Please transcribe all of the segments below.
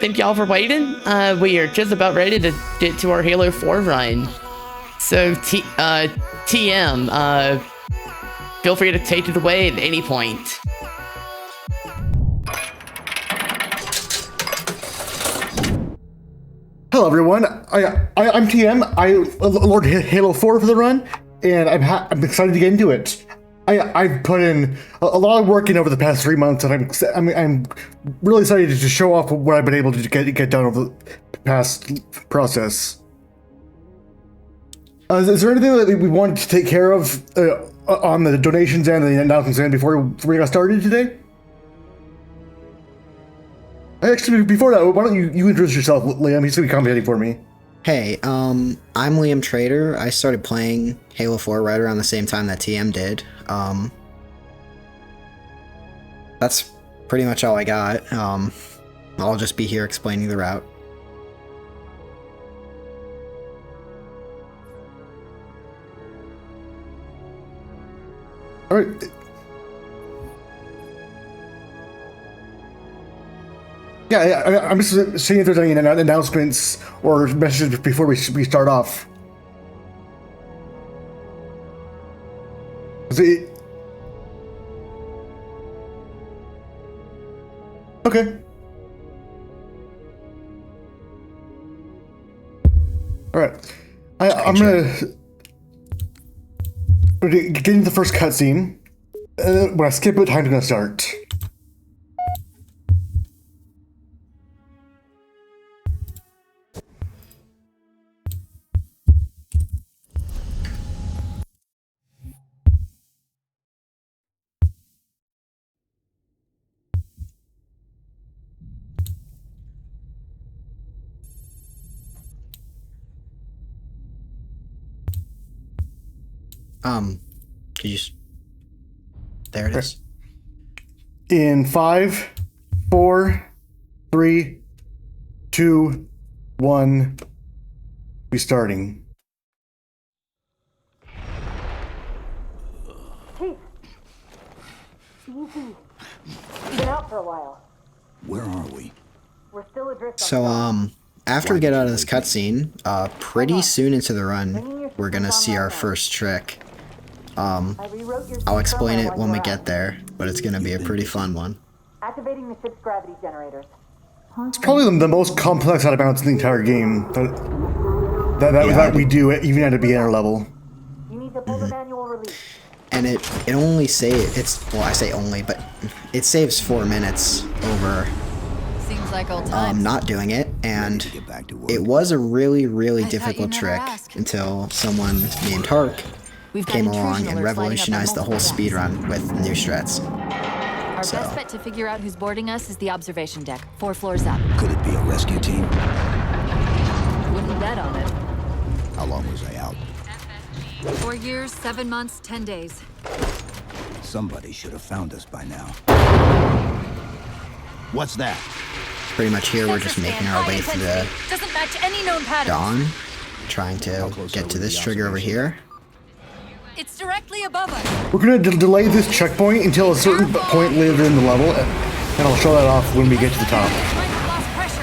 thank y'all for waiting. We are just about ready to get to our Halo 4 run. So, TM, feel free to take it away at any point. Hello everyone, I'm TM. I Lord Halo 4 for the run, and I'm excited to get into it. I've put in a lot of work in over the past 3 months, and I'm really excited to show off what I've been able to get done over the past process. Is there anything that we want to take care of on the donations and the announcements end before we got started today? Actually, before that, why don't you introduce yourself, Liam? He's gonna be commentating for me. Hey, I'm Liam Trader. I started playing Halo 4 right around the same time that TM did. That's pretty much all I got. I'll just be here explaining the route. All right. Yeah, I'm just seeing if there's any announcements or messages before we start off. Okay. All right. I'm gonna get into the first cutscene. When I skip it, time's gonna start. Could you there it is. In 5, 4, 3, 2, 1, we starting. Chief! Easy. Been out for a while. Where are we? We're still adrift on So, after we get out of this cutscene, pretty soon into the run, we're gonna see our first trick. I'll explain it when we get there, but it's gonna be a pretty fun one. Activating the ship's gravity generators. It's probably the most complex out of bounds in the entire game that we do even at a beginner level. You need to pull the manual release. And it only well, I say only, but it saves 4 minutes over Seems like old times. not doing it, and it was a really difficult trick asked. until someone named Hark came along and revolutionized the whole speedrun with new strats. Our best bet to figure out who's boarding us is the observation deck, 4 floors up. Could it be a rescue team? Wouldn't bet on it. How long was I out? 4 years, 7 months, 10 days. Somebody should have found us by now. What's that? Pretty much here we're just making our way through the Doesn't match any known patterns. dawn, trying to get to this trigger over here. It's directly above us. We're gonna delay this checkpoint until a certain point later in the level, and I'll show that off when we get to the top. Lost pressure.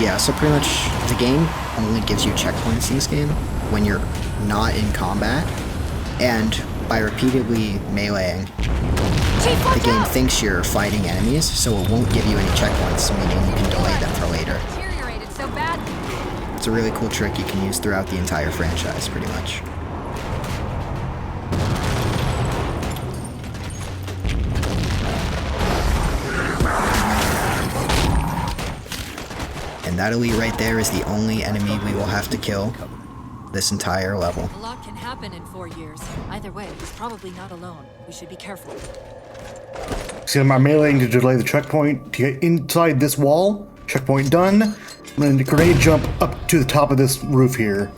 Yeah, so pretty much the game only gives you checkpoints in this game when you're not in combat, and by repeatedly meleeing, Chief, watch the game out! thinks you're fighting enemies, so it won't give you any checkpoints, meaning you can delay them for later. Deteriorated so bad. It's a really cool trick you can use throughout the entire franchise, pretty much. And that elite right there is the only enemy we will have to kill this entire level. A lot can happen in 4 years. Either way, he's probably not alone. We should be careful. See, I'm meleeing to delay the checkpoint to get inside this wall. Checkpoint done. And then the grenade jump up to the top of this roof here.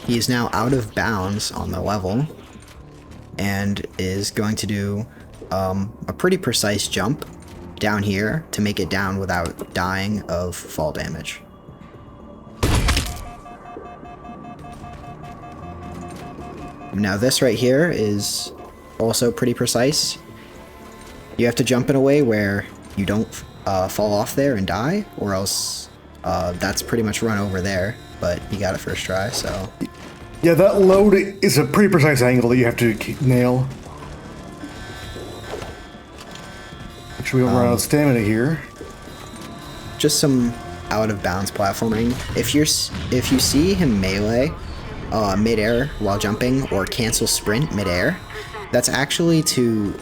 He is now out of bounds on the level and is going to do a pretty precise jump down here to make it down without dying of fall damage. Now this right here is also pretty precise. You have to jump in a way where you don't fall off there and die, or else that's pretty much run over there, but you got it first try, so... Yeah, that load is a pretty precise angle that you have to nail. Actually, we don't run out of stamina here. Just some out-of-bounds platforming. If you see him melee mid-air while jumping, or cancel sprint mid-air, that's actually to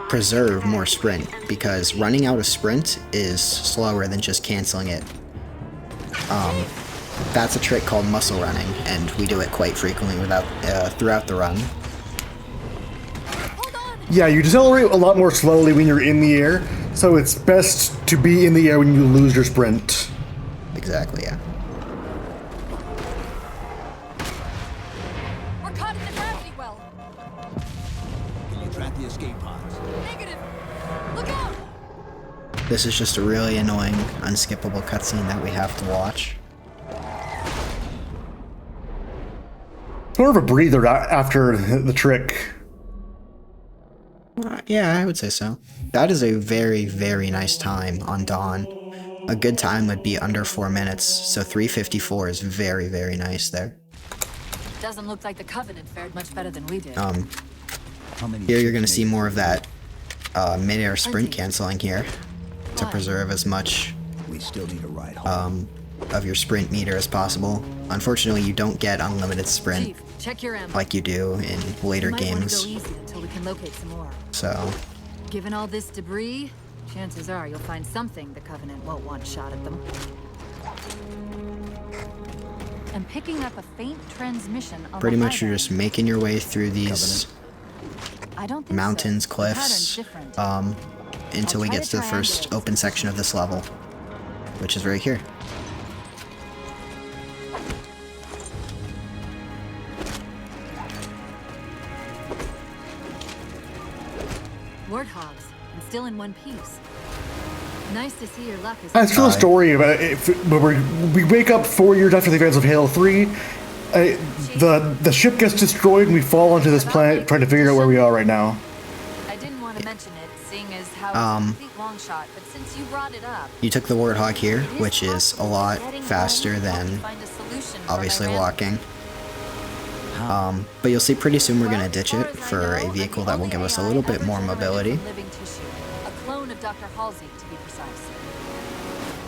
preserve more sprint, because running out of sprint is slower than just canceling it. That's a trick called muscle running, and we do it quite frequently throughout the run. Yeah, you decelerate a lot more slowly when you're in the air, so it's best to be in the air when you lose your sprint. Exactly, yeah. We're caught in the gravity well. Can you track the escape pods? Negative. Look out! This is just a really annoying, unskippable cutscene that we have to watch. More of a breather after the trick. Yeah, I would say so. That is a very, very nice time on Dawn. A good time would be under 4 minutes, so 3:54 is very, very nice there. Doesn't look like the Covenant fared much better than we did. How many Here you're going to ships see made more it? of that mid-air sprint canceling here, to preserve as much We still need a ride home. of your sprint meter as possible. Unfortunately, you don't get unlimited sprint Chief, check your ammo. like you do in later Might wanna games, go easy until we can locate some more. so... Given all this debris, chances are you'll find something the Covenant won't want shot at them. I'm picking up a faint transmission on Pretty the much you're highway. just making your way through these I don't think mountains, so. The pattern's cliffs, different. until we try get to to the first triangulate. open section of this level, which is right here. Warthogs, and still in one piece. Nice to see your luck is That's still a story about we wake up 4 years after the events of Halo 3. The ship gets destroyed and we fall onto this planet trying to figure out where we are right now. I didn't want to mention it, seeing as how it's a complete long shot, but since you brought it up, You took the Warthog here, it which is a possible lot getting faster home will help than find a solution for obviously my walking. But you'll see pretty soon we're gonna ditch it for a vehicle that will give us a little bit more mobility. Living tissue, a clone of Dr. Halsey, to be precise.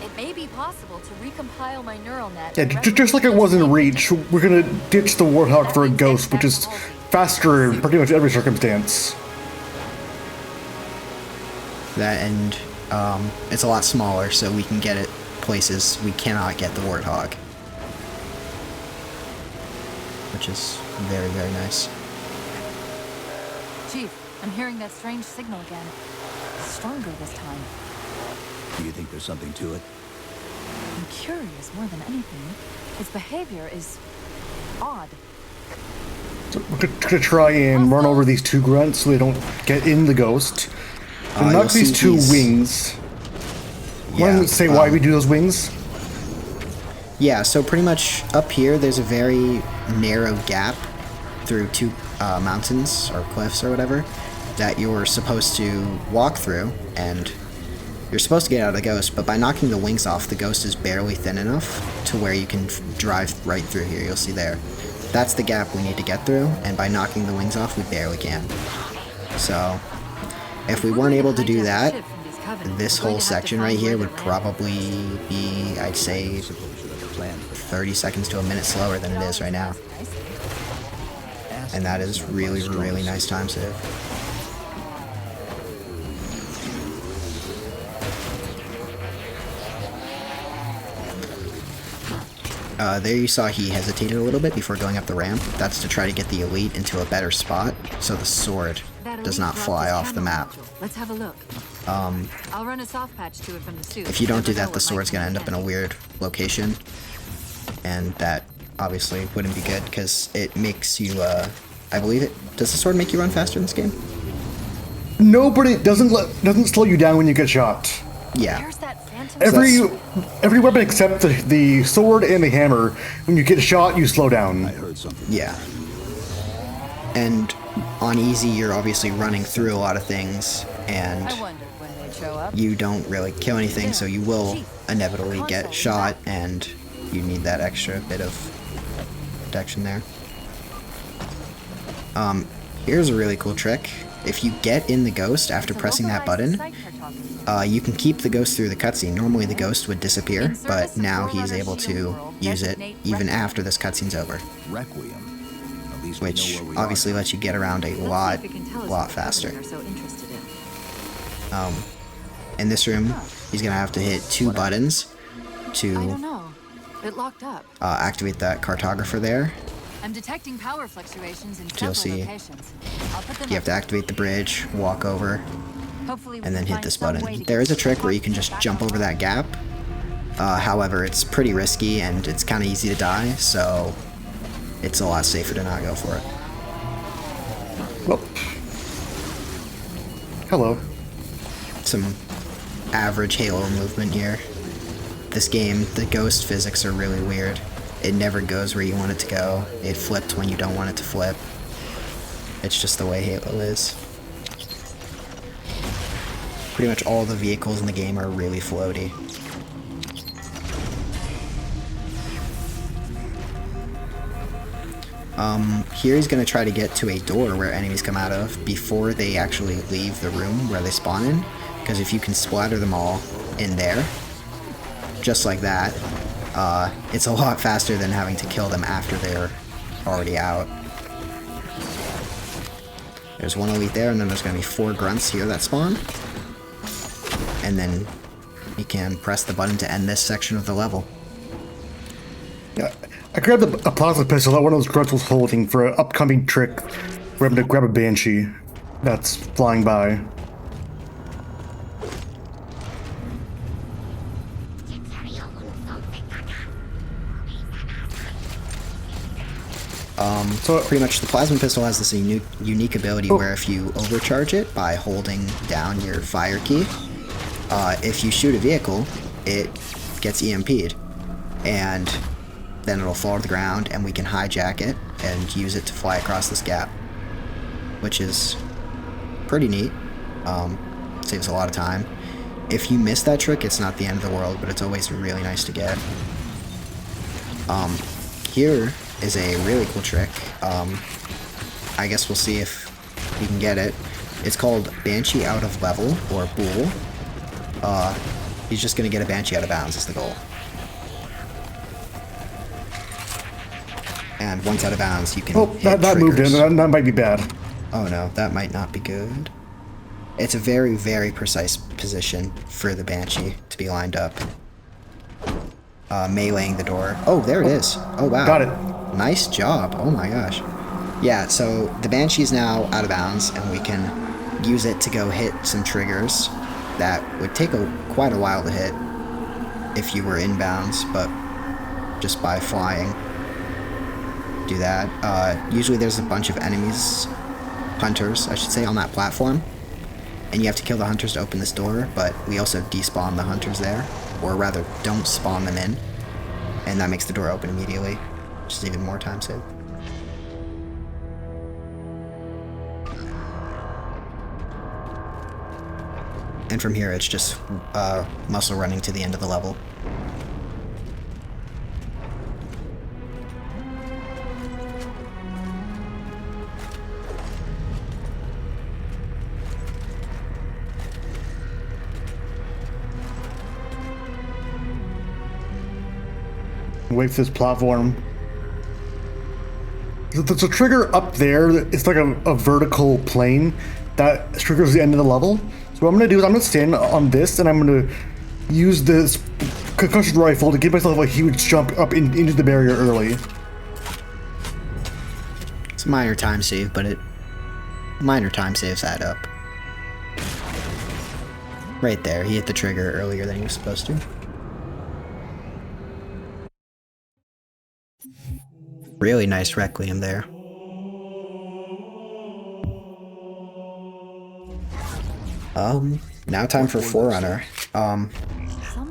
It may be possible to recompile my neural net. Yeah, and just like it was in Reach, we're gonna ditch the Warthog for a Ghost, which is faster in pretty much every circumstance. That and it's a lot smaller, so we can get it places we cannot get the Warthog, which is very, very nice. Chief, I'm hearing that strange signal again. Stronger this time. Do you think there's something to it? I'm curious more than anything. Its behavior is odd. So we're gonna try and run over these two grunts so they don't get in the Ghost. And You'll knock these see two these- wings. Yeah, Want to say why we do those wings? Yeah, so pretty much up here, there's a very narrow gap through two mountains or cliffs or whatever that you're supposed to walk through, and you're supposed to get out of the Ghost, but by knocking the wings off, the Ghost is barely thin enough to where you can drive right through here. You'll see there. That's the gap we need to get through, and by knocking the wings off, we barely can. So, if we weren't able to do that, this whole section right here would probably be, I'd say, 30 seconds to a minute slower than it is right now. And that is really, really nice time save. There you saw he hesitated a little bit before going up the ramp. That's to try to get the elite into a better spot, so the sword does not fly off the map. Let's have a look. I'll run a soft patch to it from the suit. If you don't do Never know that, the what sword's might gonna end up in a come weird location, and that obviously wouldn't be good because it makes you. I believe it. Does the sword make you run faster in this game? No, but it doesn't slow you down when you get shot. Yeah. There's that phantom. Every weapon except the sword and the hammer, when you get shot, you slow down. I heard something. Yeah. And On easy, you're obviously running through a lot of things, and I wondered when they'd show up. you don't really kill anything, so you will inevitably get shot, and you need that extra bit of protection there. Here's a really cool trick. If you get in the ghost after pressing that button, you can keep the ghost through the cutscene. Normally the ghost would disappear, but now he's able to use it even after this cutscene's over. Requiem. At least we know Which where we obviously are. lets you get around a lot faster. In this room, he's gonna have to hit 2 buttons I don't to know. It locked up. activate that cartographer there. I'm detecting power fluctuations in You'll several see. locations. I'll put them You have to activate the bridge, walk over, Hopefully we and then can hit find this some way button. to There get is a the trick where you can contact just back jump on over that gap. However, it's pretty risky and it's kind of easy to die, so it's a lot safer to not go for it. Well, hello. Some average Halo movement here. This game, the ghost physics are really weird. It never goes where you want it to go. It flips when you don't want it to flip. It's just the way Halo is. Pretty much all the vehicles in the game are really floaty. Here he's gonna try to get to a door where enemies come out of before they actually leave the room where they spawn in. Because if you can splatter them all in there, just like that, it's a lot faster than having to kill them after they're already out. There's 1 elite there, and then there's gonna be 4 grunts here that spawn. And then you can press the button to end this section of the level. Yeah, I grabbed a plasma pistol that one of those grunts was holding for an upcoming trick for him to grab a banshee that's flying by. So pretty much the plasma pistol has this unique ability where if you overcharge it by holding down your fire key, if you shoot a vehicle, it gets EMP'd, and then it'll fall to the ground, and we can hijack it and use it to fly across this gap, which is pretty neat. Saves a lot of time. If you miss that trick, it's not the end of the world, but it's always really nice to get. Here is a really cool trick. I guess we'll see if we can get it. It's called Banshee out of level, or Bool. He's just gonna get a Banshee out of bounds is the goal. And once out of bounds, you can Oh, hit that moved in. triggers. That might be bad. Oh no, that might not be good. It's a very, very precise position for the Banshee to be lined up. Meleeing the door. Oh, there it is. Oh wow. Got it. Nice job. Oh my gosh. Yeah, so the Banshee's now out of bounds, and we can use it to go hit some triggers that would take quite a while to hit if you were in bounds, but just by flying, do that. Usually there's a bunch of enemies, hunters, I should say, on that platform, and you have to kill the hunters to open this door, but we also despawn the hunters there, or rather, don't spawn them in, and that makes the door open immediately, which is even more time saved. And from here, it's just muscle running to the end of the level. Wait for this platform. There's a trigger up there. It's like a vertical plane that triggers the end of the level. So what I'm gonna do is I'm gonna stand on this, and I'm gonna use this concussion rifle to give myself a huge jump up into the barrier early. It's a minor time save, but minor time saves add up. Right there, he hit the trigger earlier than he was supposed to. Really nice Requiem there. Now time for Forerunner.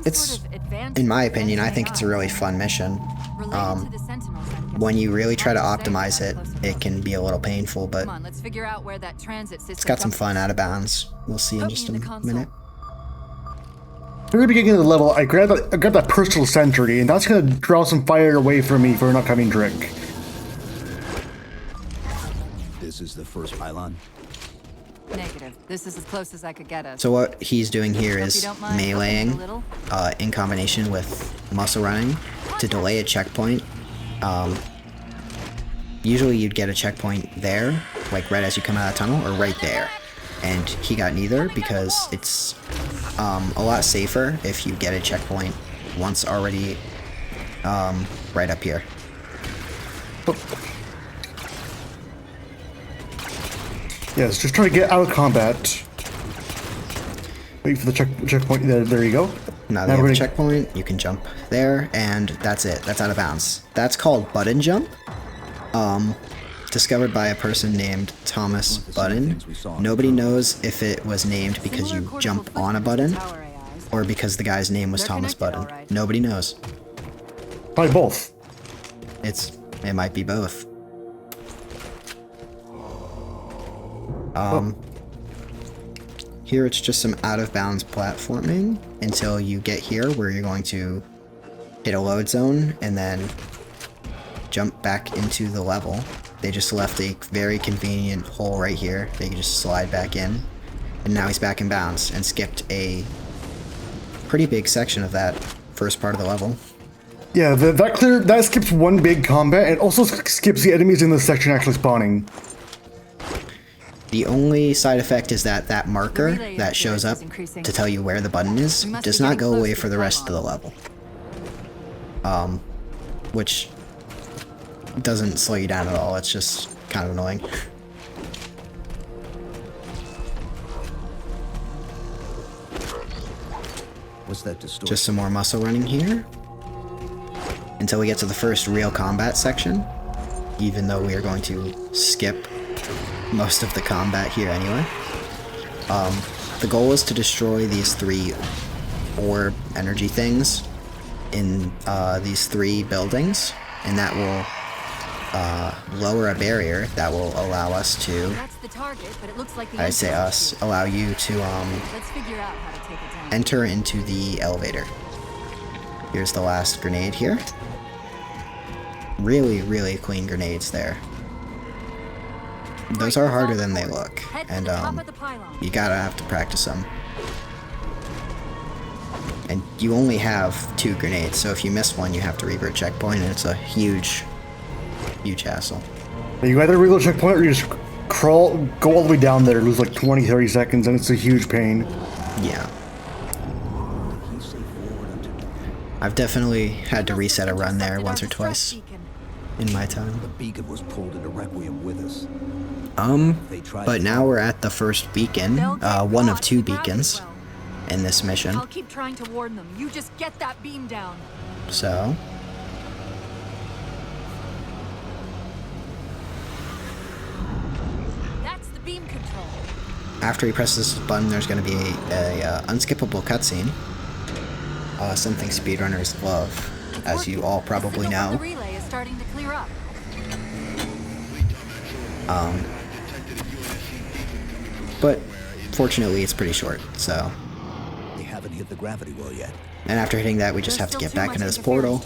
It's, in my opinion, I think it's a really fun mission. Related to the Sentinels I'm when you really try to optimize it, it can be a little painful, but Come on, let's figure out where that transit system it's got some comes fun from. out of bounds. We'll see in Put just me a in the console. minute. From the beginning of the level, I grabbed that personal sentry, and that's gonna draw some fire away from me for an upcoming drink. This is the first pylon. Negative. This is as close as I could get us. So what he's doing here Hope you is don't mind helping me a meleeing little. in combination with muscle running to delay a checkpoint. Usually you'd get a checkpoint there, like right as you come out of the tunnel, or right there. And he got neither because it's a lot safer if you get a checkpoint once already right up here. Yes, just try to get out of combat. Wait for the checkpoint. There you go. Now that you have a checkpoint, you can jump there, and that's it. That's out of bounds. That's called button jump. Discovered by a person named Thomas Button. Nobody knows if it was named because you jump on a button, or because the guy's name was Thomas Button. Nobody knows. Probably both. It might be both. Here it's just some out of bounds platforming until you get here where you're going to hit a load zone and then jump back into the level. They just left a very convenient hole right here. They can just slide back in. And now he's back in bounds and skipped a pretty big section of that first part of the level. Yeah, that skips one big combat, and also skips the enemies in this section actually spawning. The only side effect is that that marker that shows up to tell you where the button is does not go away for the rest of the level. Which doesn't slow you down at all, it's just kind of annoying. What's that distortion? Just some more muscle running here until we get to the first real combat section, even though we are going to skip most of the combat here anyway. The goal is to destroy these 3 orb energy things in these 3 buildings, and that will lower a barrier that will allow us to, That's the target, but it looks like the I say us, allow you to Let's figure out how to take it down. enter into the elevator. Here's the last grenade here. Really, really clean grenades there. Those are harder than they look, Head to and the top of the pylon. you gotta have to practice them. And you only have 2 grenades, so if you miss one, you have to revert checkpoint, and it's a huge hassle. You either reload checkpoint or you just go all the way down there, lose like 20-30 seconds, and it's a huge pain. Yeah. I've definitely had to reset a run there once or twice in my time. The beacon was pulled into Requiem with us. But now we're at the first beacon, one of 2 beacons in this mission. I'll keep trying to warn them. You just get that beam down. So, That's the beam control. after he presses this button, there's going to be a unskippable cutscene. Something speedrunners love, as you all probably The know. relay is starting to clear up. But fortunately, it's pretty short. So, They haven't hit the gravity well yet. and after hitting that, we just have to get back into this portal,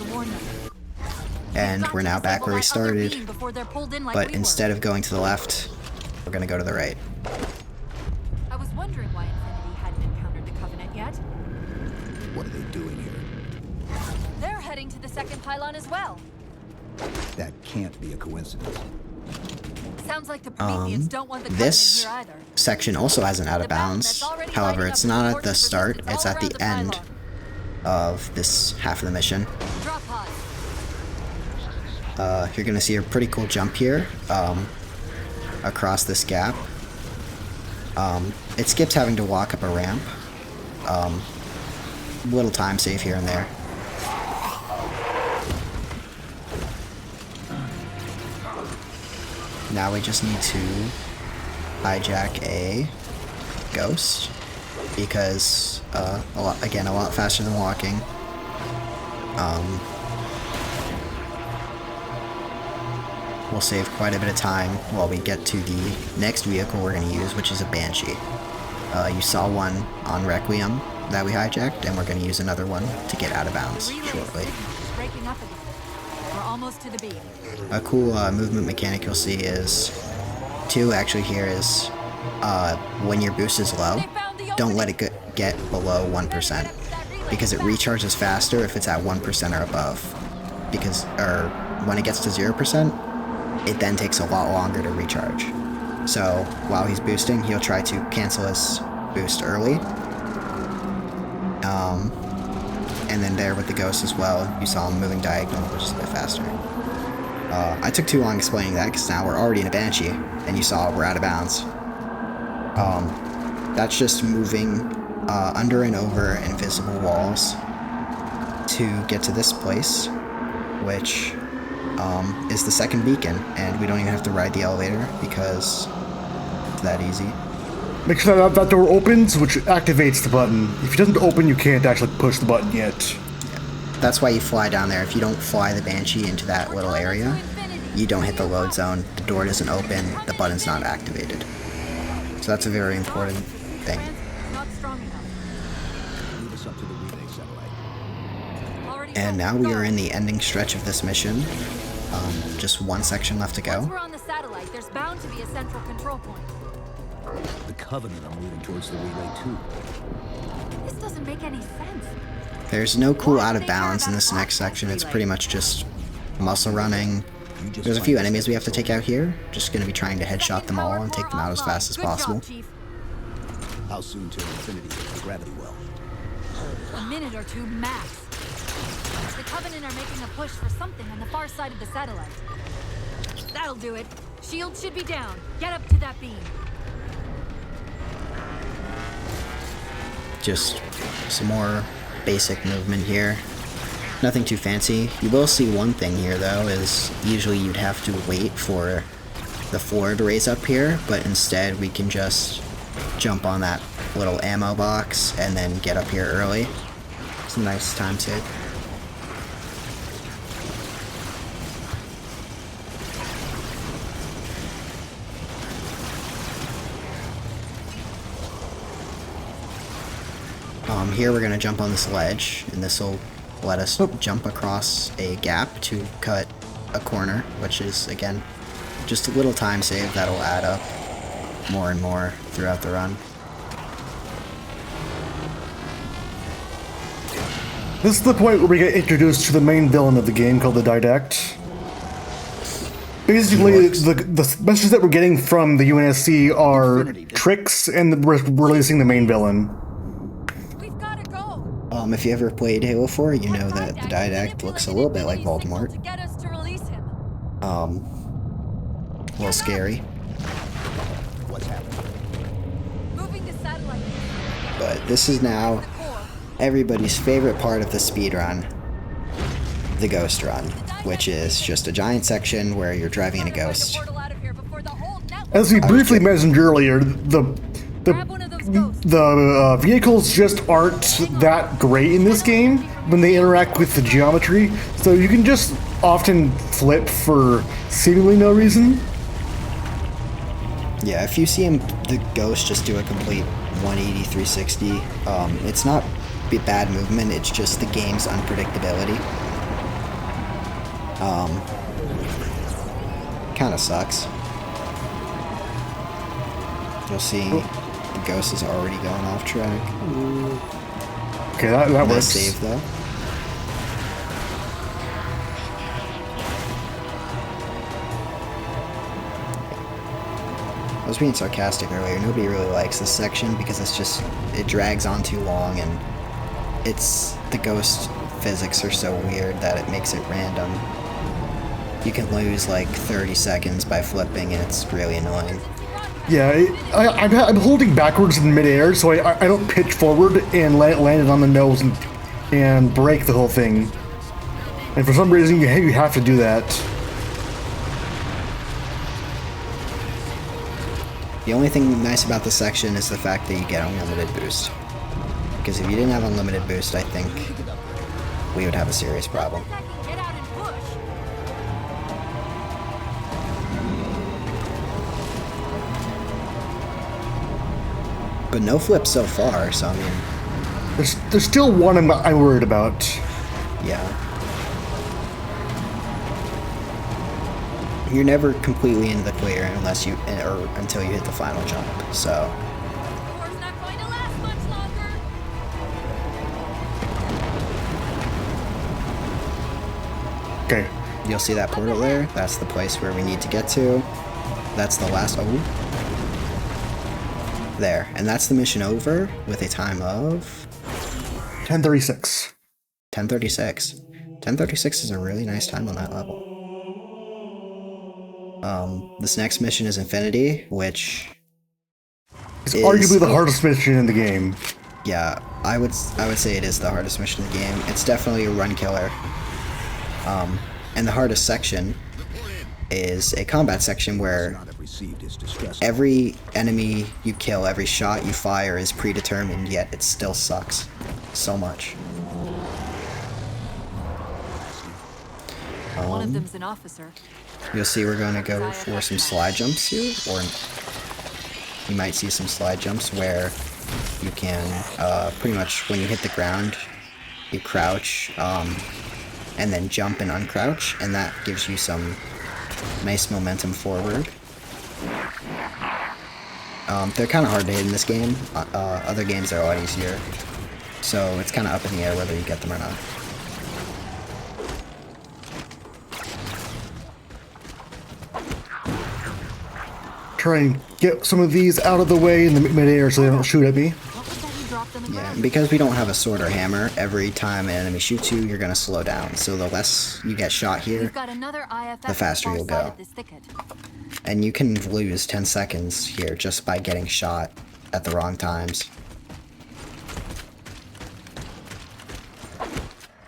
and we're now back where we started. But instead of going to the left, we're going to go to the right. I was wondering why Infinity hadn't encountered the Covenant yet. What are they doing here? They're heading to the second pylon as well. That can't be a coincidence. Sounds like the Prometheans don't want the This Covenant here either. section also has an out of bounds. However, it's not at the start, it's at the end of this half of the mission. Drop pod. You're gonna see a pretty cool jump here, across this gap. It skips having to walk up a ramp. Little time save here and there. Now we just need to hijack a ghost, because a lot faster than walking. will save quite a bit of time while we get to the next vehicle we're going to use, which is a Banshee. You saw one on Requiem that we hijacked, and we're going to use another one to get out of bounds shortly. Breaking up again. We're almost to the beam. A cool movement mechanic you'll see is, actually here is, when your boost is low, don't let it get below 1%, because it recharges faster if it's at 1% or above. Or when it gets to 0%, it then takes a lot longer to recharge. So while he's boosting, he'll try to cancel his boost early. And then there with the ghost as well, you saw him moving diagonal, which is a bit faster. I took too long explaining that because now we're already in a Banshee, and you saw we're out of bounds. That's just moving under and over invisible walls to get to this place, which is the second beacon, and we don't even have to ride the elevator because it's that easy. Make sure that door opens, which activates the button. If it doesn't open, you can't actually push the button yet. Yeah. That's why you fly down there. If you don't fly the Banshee into that little area, you don't hit the load zone, the door doesn't open, the button's not activated. So that's a very important thing. Not strong enough. Move us up to the relay satellite. Already And now we are in the ending stretch of this mission. Just one section left to Once go. we're on the satellite, there's bound to be a central control point. The Covenant are moving towards the relay too. This doesn't make any sense. There's no cool out of bounds in this next section. It's pretty much just muscle running. There's a few enemies we have to take out here. Just going to be trying to headshot them all and take them out as fast as possible. How soon till infinity hits the gravity well? A minute or two max. The Covenant are making a push for something on the far side of the satellite. That'll do it. Shield should be down. Get up to that beam. Just some more basic movement here. Nothing too fancy. You will see one thing here though, is usually you'd have to wait for the floor to raise up here, but instead we can just jump on that little ammo box and then get up here early. It's a nice time save. Here we're going to jump on this ledge, and this will let us jump across a gap to cut a corner, which is, again, just a little time save that'll add up more and more throughout the run. This is the point where we get introduced to the main villain of the game called the Didact. Basically, the messages that we're getting from the UNSC are tricks, and we're releasing the main villain. If you ever played Halo 4, you know that the Didact looks a little bit like Voldemort. A little scary. But this is now everybody's favorite part of the speedrun, the Ghost Run, which is just a giant section where you're driving in a ghost. As we briefly mentioned earlier, the vehicles just aren't that great in this game when they interact with the geometry, so you can just often flip for seemingly no reason. Yeah, if you see the ghost just do a complete 180, 360, it's not bad movement, it's just the game's unpredictability. Kinda sucks. You'll see the ghost is already going off track. Okay, that Nice works. save though. I was being sarcastic earlier. Nobody really likes this section because it drags on too long, and the ghost physics are so weird that it makes it random. You can lose like 30 seconds by flipping, and it's really annoying. Yeah, I'm holding backwards in midair, so I don't pitch forward and land it on the nose and break the whole thing. And for some reason, you have to do that. The only thing nice about this section is the fact that you get unlimited boost. Because if you didn't have unlimited boost, I think we would have a serious problem. But no flips so far, so I mean, There's still one I'm worried about. yeah. You're never completely in the clear unless you, or until you hit the final jump, so. War's not going to last much longer. Okay. You'll see that portal there. That's the place where we need to get to. That's the last. Oh. There. And that's the mission over with a time of 10:36. 10:36. 10:36 is a really nice time on that level. This next mission is Infinity, which It's is arguably the hardest mission in the game. yeah, I would say it is the hardest mission in the game. It's definitely a run killer. And the hardest section is a combat section where Not have received his distress. every enemy you kill, every shot you fire is predetermined, yet it still sucks so much. One of them's an officer. You'll see we're going to go for some slide jumps here, or you might see some slide jumps where you can pretty much when you hit the ground, you crouch and then jump and uncrouch, and that gives you some nice momentum forward. They're kind of hard to hit in this game. Other games are a lot easier, so it's kind of up in the air whether you get them or not. Try and get some of these out of the way in the midair so they don't shoot at me. What was that you dropped on the Yeah, ground? and because we don't have a sword or hammer, every time an enemy shoots you, you're gonna slow down. So the less you get shot here, We've got another IFF the faster on the you'll far side go. of this thicket. and you can lose 10 seconds here just by getting shot at the wrong times.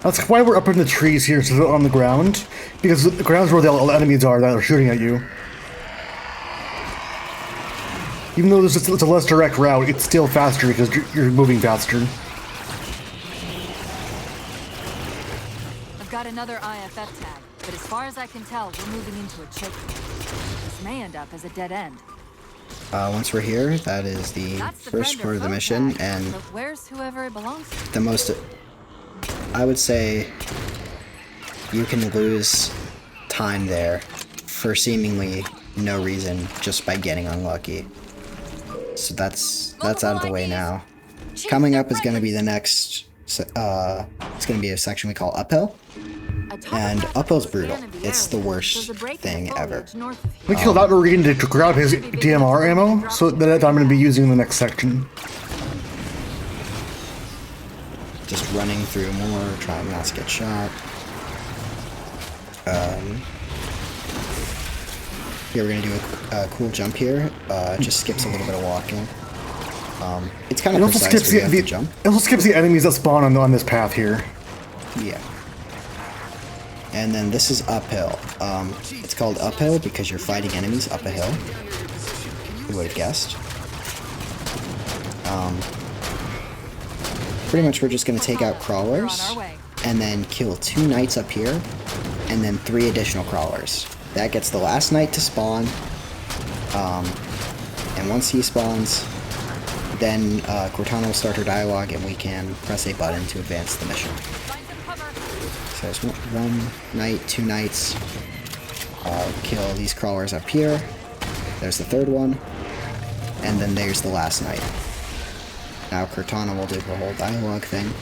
That's why we're up in the trees here, so on the ground. Because the ground's where the enemies are that are shooting at you. Even though it's a less direct route, it's still faster because you're moving faster. I've got another IFF tag, but as far as I can tell, we're moving into a choke point. This may end up as a dead end. Once we're here, that is the That's the first friend or part of the foe mission, tag, and but where's whoever it belongs to? the most, I would say, you can lose time there for seemingly no reason just by getting unlucky. So that's out of the way now. Coming up is going to be the next, it's going to be a section we call Uphill. And uphill's brutal. It's the worst thing ever. We killed out Marine to grab his DMR ammo, so that I'm going to be using in the next section. Just running through more, trying not to get shot. Here we're gonna do a cool jump here. Just skips a little bit of walking. It's kind It of also precise skips where you have to the jump. it also skips the enemies that spawn on this path here. Yeah. And then this is uphill. It's called uphill because you're fighting enemies up a hill. Who would have guessed? Pretty much we're just gonna take out crawlers and then kill 2 knights up here and then 3 additional crawlers. That gets the last knight to spawn. And once he spawns, then Cortana will start her dialogue and we can press a button to advance the mission. So there's 1 knight, 2 knights. Kill these crawlers up here. There's the 3rd one. And then there's the last knight. Now Cortana will do the whole dialogue thing.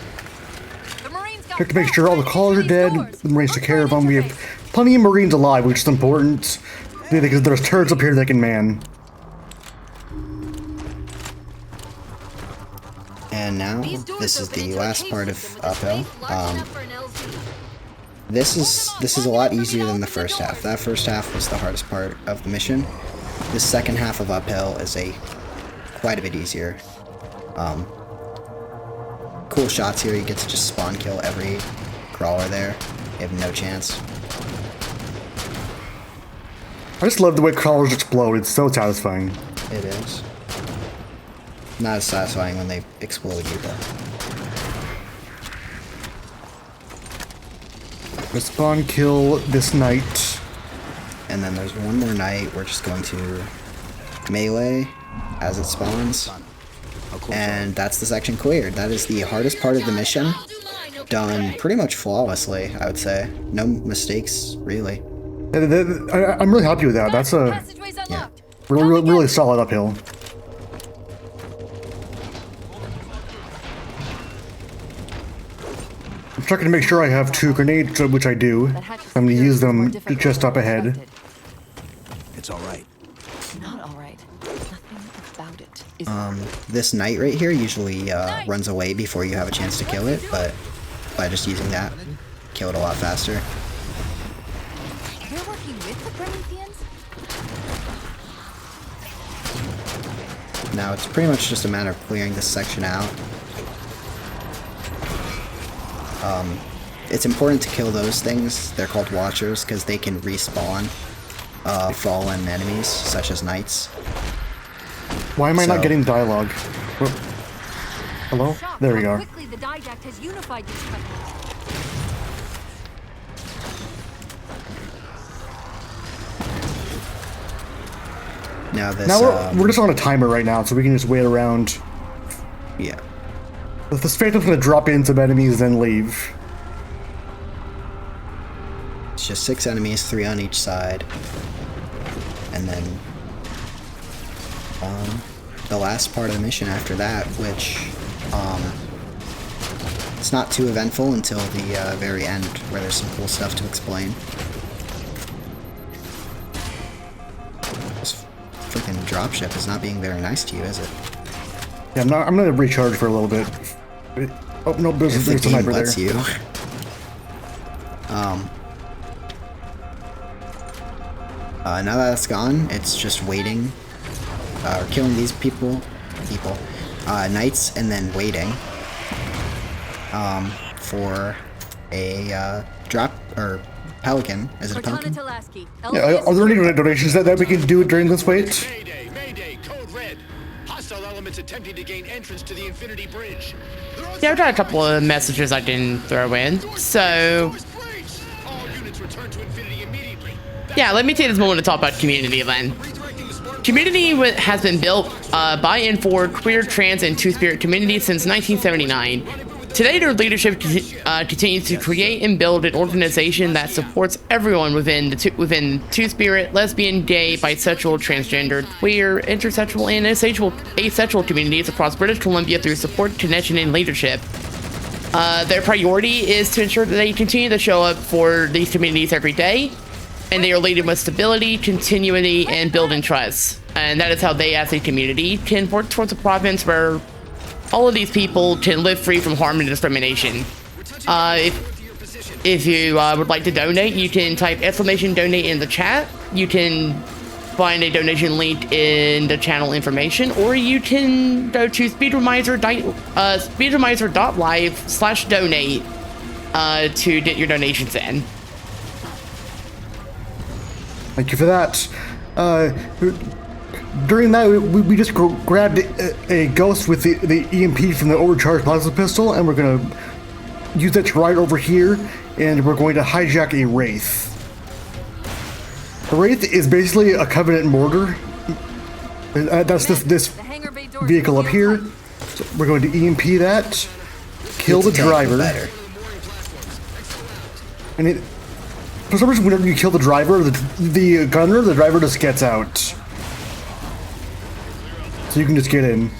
Check to make sure all the callers are dead. The Marines took care of them. We have plenty of Marines alive, which is important. Because there's turrets up here they can man. And now, this is the last part of uphill. This is a lot easier than the first half. That first half was the hardest part of the mission. The second half of uphill is quite a bit easier. Cool shots here. You get to just spawn kill every crawler there. You have no chance. I just love the way crawlers explode. It's so satisfying. It is. Not as satisfying when they explode you, though. Let's spawn kill this knight. And then there's one more knight. We're just going to melee as it spawns. And that's the section cleared. That is the hardest part of the mission. Done pretty much flawlessly, I would say. No mistakes, really. I'm really happy with that. That's a Passageway's unlocked. really solid uphill. I'm checking to make sure I have 2 grenades, which I do. I'm going to use them just up ahead. It's all right. Not all right. Nothing about it is This knight right here usually runs away before you have a chance to kill it, but by just using that, kill it a lot faster. They're working with the Prometheans? Now it's pretty much just a matter of clearing this section out. It's important to kill those things. They're called Watchers because they can respawn fallen enemies, such as knights. Why am I not So- getting dialogue? Hello? Shocked There we how go. quickly the Didact has unified these companies. Now this, Now we're just on a timer right now, so we can just wait around. yeah. This Phantom's gonna drop in some enemies, then leave. It's just 6 enemies, 3 on each side. And then the last part of the mission after that, which it's not too eventful until the very end, where there's some cool stuff to explain. This freaking dropship is not being very nice to you, is it? Yeah, I'm gonna recharge for a little bit. Oh no, there's If the a game sniper lets there. you. Now that it's gone, it's just waiting, or killing these knights, and then waiting, for a drop, or pelican. Is it a Cortana pelican? Talaski. Yeah, are there any donations that we can do during this wait? Mayday, Mayday, code red. Hostile elements attempting to gain entrance to the Infinity Bridge. Yeah, I've got a couple of messages I can throw in. So, All units return to Infinity immediately. yeah, let me take this moment to talk about community then. Community has been built by and for queer, trans, and two-spirit communities since 1979. Today, their leadership continues to create and build an organization that supports everyone within two-spirit, lesbian, gay, bisexual, transgender, queer, intersexual, and asexual communities across British Columbia through support, connection, and leadership. Their priority is to ensure that they continue to show up for these communities every day, and they are leading with stability, continuity, and building trust. And that is how they, as a community, can work towards a province where all of these people can live free from harm and discrimination. If you would like to donate, you can type !donate in the chat. You can find a donation link in the channel information, or you can go to speedromizer.live/donate to get your donations in. Thank you for that. During that, we just grabbed a ghost with the EMP from the overcharged plasma pistol, and we're gonna use that to ride over here, and we're going to hijack a Wraith. The Wraith is basically a Covenant mortar. That's this vehicle up here. So we're going to EMP that, kill the driver, and for some reason, whenever you kill the driver, the gunner, the driver just gets out. So you can just get in.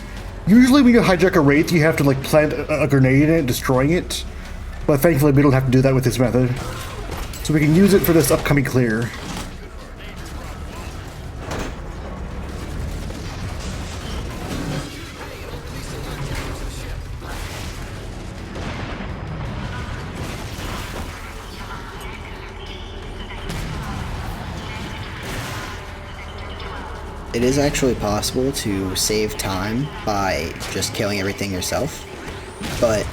Usually when you hijack a Wraith, you have to like plant a grenade in it, destroying it. But thankfully we don't have to do that with this method. So we can use it for this upcoming clear. It is actually possible to save time by just killing everything yourself, but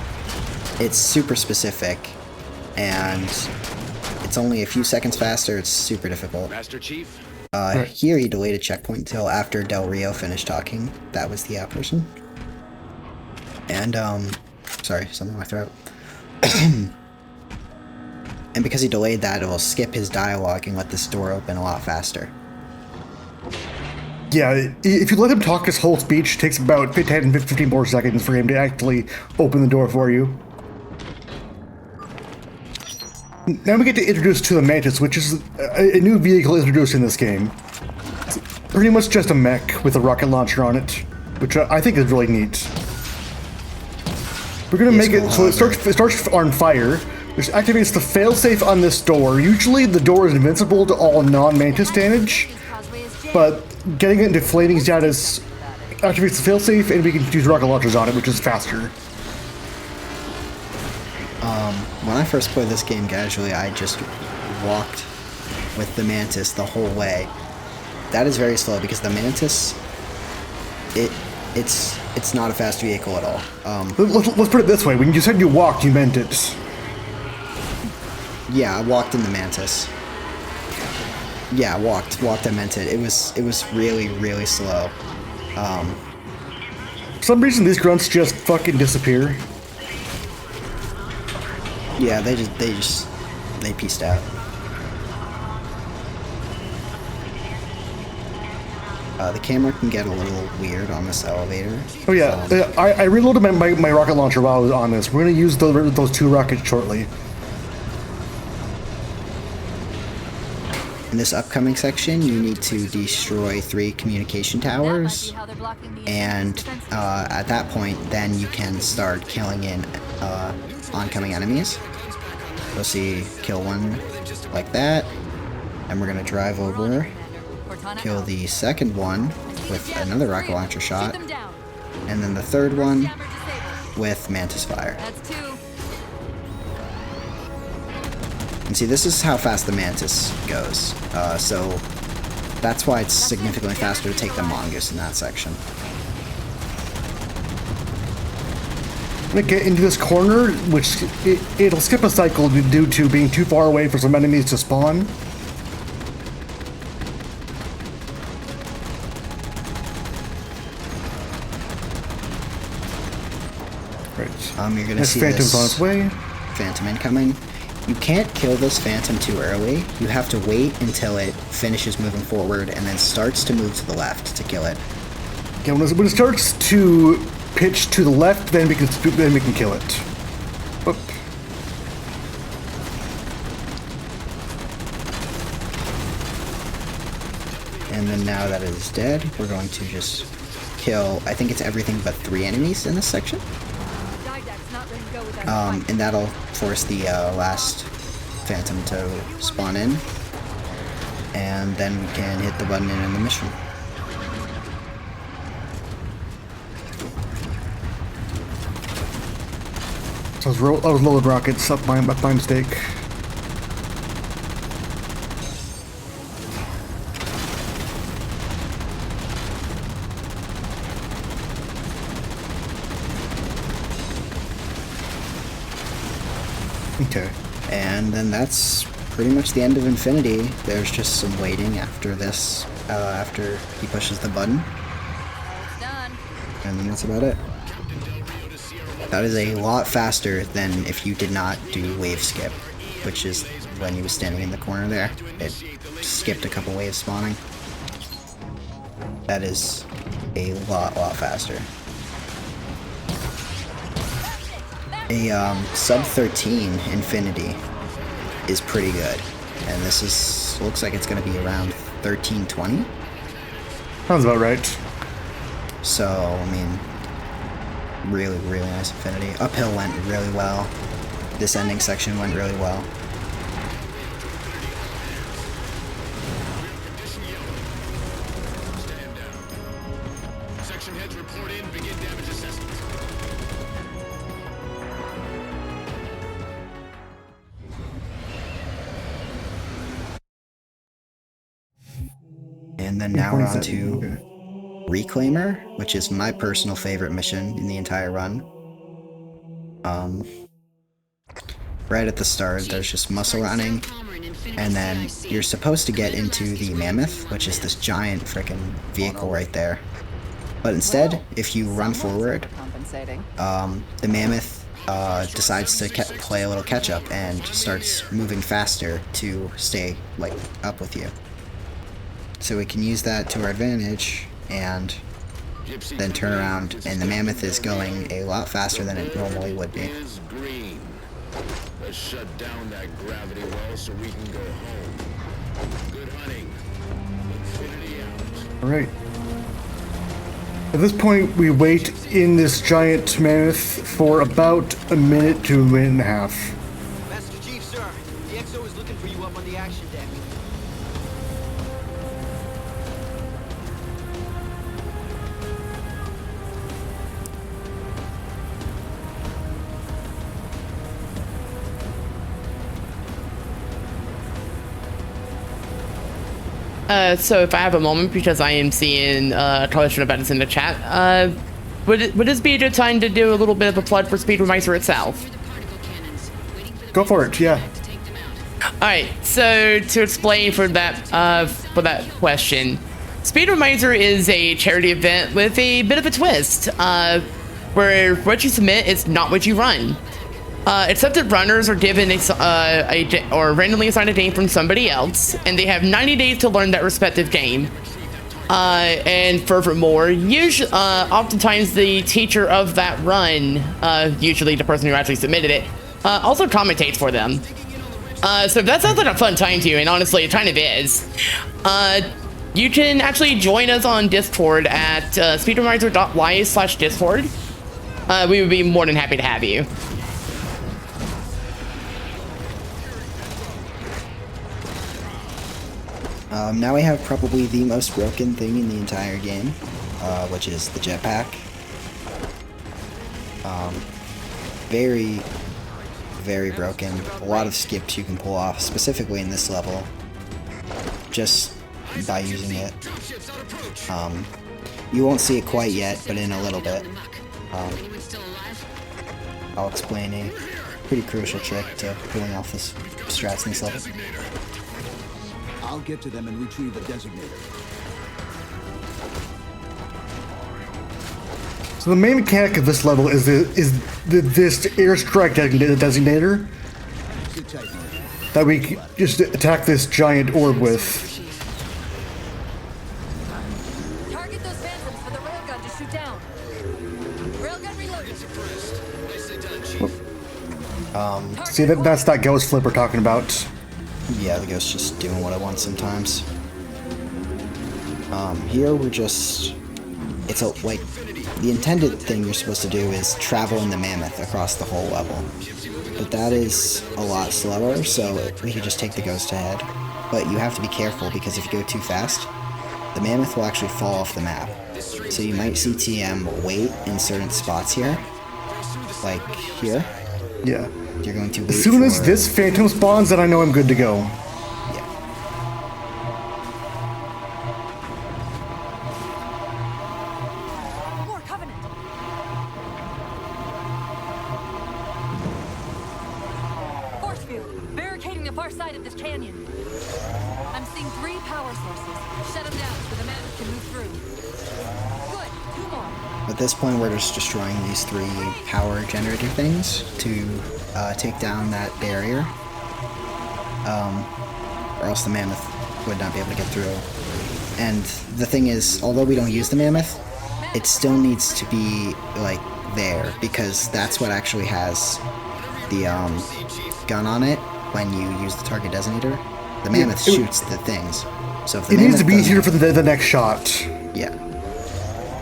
it's super specific, and it's only a few seconds faster. It's super difficult. Master Chief, Here he delayed a checkpoint until after Del Rio finished talking. That was the person. And, sorry, something in my throat. And because he delayed that, it will skip his dialogue and let this door open a lot faster. Yeah, if you let him talk his whole speech, it takes about 10 to 15 more seconds for him to actually open the door for you. Now we get to introduce to the Mantis, which is a new vehicle introduced in this game. It's pretty much just a mech with a rocket launcher on it, which I think is really neat. We're gonna make it so it starts on fire, which activates the failsafe on this door. Usually the door is invincible to all non-Mantis damage, but getting it into flaming status activates the failsafe, and we can use rocket launchers on it, which is faster. When I first played this game casually, I just walked with the Mantis the whole way. That is very slow because the Mantis, it's not a fast vehicle at all. Let's put it this way: when you said you walked, you meant it. Yeah, I walked in the Mantis. Yeah, walked. I meant it. It was really, really slow. For some reason, these grunts just fucking disappear. Yeah, they pieced out. The camera can get a little weird on this elevator. Oh yeah, I reloaded my rocket launcher while I was on this. We're gonna use those 2 rockets shortly. In this upcoming section, you need to destroy 3 communication towers, and at that point, then you can start killing in oncoming enemies. You'll see, kill one like that, and we're gonna drive over, kill the second one with another rocket launcher shot, and then the third one with Mantis Fire. And see, this is how fast the Mantis goes, so that's why it's significantly faster to take the Mongoose in that section. I'm gonna get into this corner, which it'll skip a cycle due to being too far away for some enemies to spawn. Right. You're gonna see Phantom's this on its way. Phantom incoming. You can't kill this Phantom too early. You have to wait until it finishes moving forward and then starts to move to the left to kill it. Yeah, when it starts to pitch to the left, then we can kill it. Whoop. And then now that it is dead, we're going to just kill, I think it's everything but 3 enemies in this section. And that'll force the last Phantom to spawn in. And then we can hit the button and end the mission. So I was loading rockets up by mistake. Okay. And then that's pretty much the end of Infinity. There's just some waiting after this, after he pushes the button. And then that's about it. That is a lot faster than if you did not do wave skip, which is when he was standing in the corner there. It skipped a couple waves spawning. That is a lot faster. A sub 13 Infinity is pretty good, and this is looks like it's going to be around 1320. Sounds about right. So I mean, really nice Infinity. Uphill went really well. This ending section went really well. Section heads report in, begin damage assessment. And then now we're on to Reclaimer, which is my personal favorite mission in the entire run. Right at the start, there's just muscle running, and then you're supposed to get into the Mammoth, which is this giant frickin' vehicle right there. But instead, if you run forward, the Mammoth decides to play a little catch-up and starts moving faster to stay, like, up with you. So we can use that to our advantage and then turn around, and the mammoth is going a lot faster than it normally would be. Is green. Let's shut down that gravity well so we can go home. Good hunting. Infinity out. All right. At this point, we wait in this giant mammoth for about a minute to a minute and a half. Master Chief, sir. The XO is looking for you up on the action deck. So if I have a moment, because I am seeing Coalition of Edits in the chat, would this be a good time to do a little bit of a plug for Speedromizer itself? Go for it, yeah. Alright, so to explain for that question, Speedromizer is a charity event with a bit of a twist, where what you submit is not what you run. Accepted runners are given or randomly assigned a game from somebody else, and they have 90 days to learn that respective game. And furthermore, oftentimes the teacher of that run, usually the person who actually submitted it, also commentates for them. So if that sounds like a fun time to you, and honestly it kind of is, you can actually join us on Discord at speedromizer.live/discord. We would be more than happy to have you. Now we have probably the most broken thing in the entire game, which is the jetpack. Very, very broken. A lot of skips you can pull off, specifically in this level, just by using it. You won't see it quite yet, but in a little bit. I'll explain a pretty crucial trick to pulling off this strats in this level. I'll get to them and retrieve the designator. So the main mechanic of this level is this airstrike designator Sit tight, Murray. that we just attack this giant orb with. Target those phantoms for the railgun to shoot down. Railgun reloaded. See, that's that ghost flip we're talking about. Yeah, the ghost's just doing what I want sometimes. Here we're just... It's like, the intended thing you're supposed to do is travel in the mammoth across the whole level. But that is a lot slower, so we could just take the ghost ahead. But you have to be careful, because if you go too fast, the mammoth will actually fall off the map. So you might see TM wait in certain spots here. Like here. Yeah. You're going to wait As soon as for- this phantom spawns, then I know I'm good to go. Yeah. More Covenant. Force field, barricading the far side of this canyon. I'm seeing 3 power sources. Shut them down so the mammoth can move through. Good, 2 more. At this point, we're just destroying these 3 power generator things to take down that barrier, or else the mammoth would not be able to get through. And the thing is, although we don't use the mammoth, it still needs to be like there, because that's what actually has the gun on it when you use the target designator. The mammoth shoots the things. So if the It needs to mammoth be here doesn't- for the next shot. Yeah.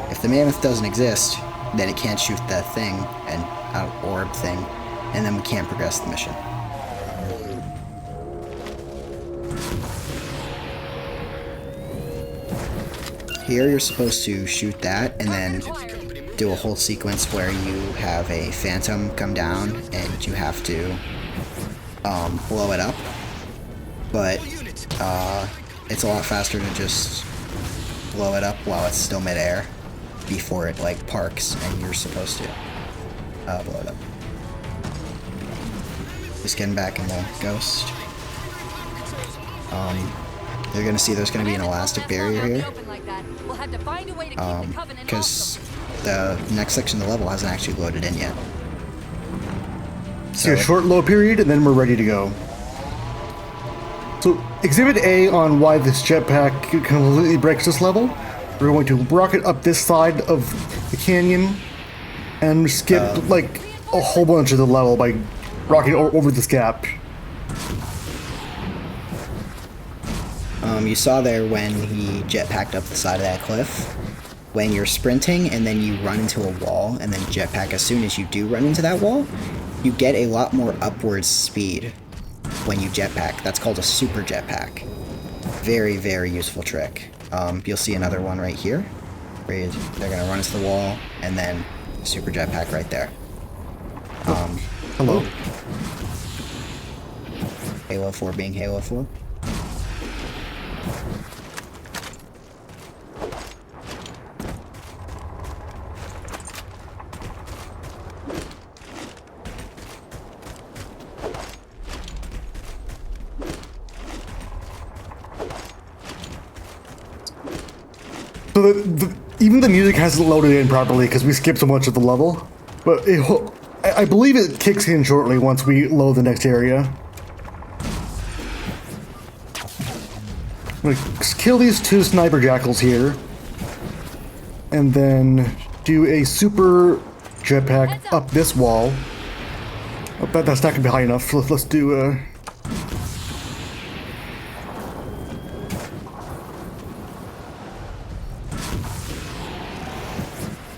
If the mammoth doesn't exist, then it can't shoot that thing, and orb thing, and then we can't progress the mission. Here you're supposed to shoot that, and then do a whole sequence where you have a phantom come down, and you have to blow it up. But it's a lot faster to just blow it up while it's still midair before it like parks, and you're supposed to blow it up. Just getting back in the ghost. You're gonna see there's gonna be an elastic barrier here, because the next section of the level hasn't actually loaded in yet. So a short low period, and then we're ready to go. So, Exhibit A on why this jetpack completely breaks this level. We're going to rocket up this side of the canyon and skip like a whole bunch of the level by rocketing over this gap. You saw there when he jetpacked up the side of that cliff. When you're sprinting and then you run into a wall and then jetpack as soon as you do run into that wall, you get a lot more upwards speed when you jetpack. That's called a super jetpack. Very, very useful trick. You'll see another one right here, where they're gonna run into the wall and then super jetpack right there. Hello. Halo 4 being Halo 4. So even the music hasn't loaded in properly because we skipped so much of the level. But I believe it kicks in shortly once we load the next area. I'm gonna kill these 2 sniper jackals here. And then do a super jetpack up this wall. I bet that's not gonna be high enough. Let's do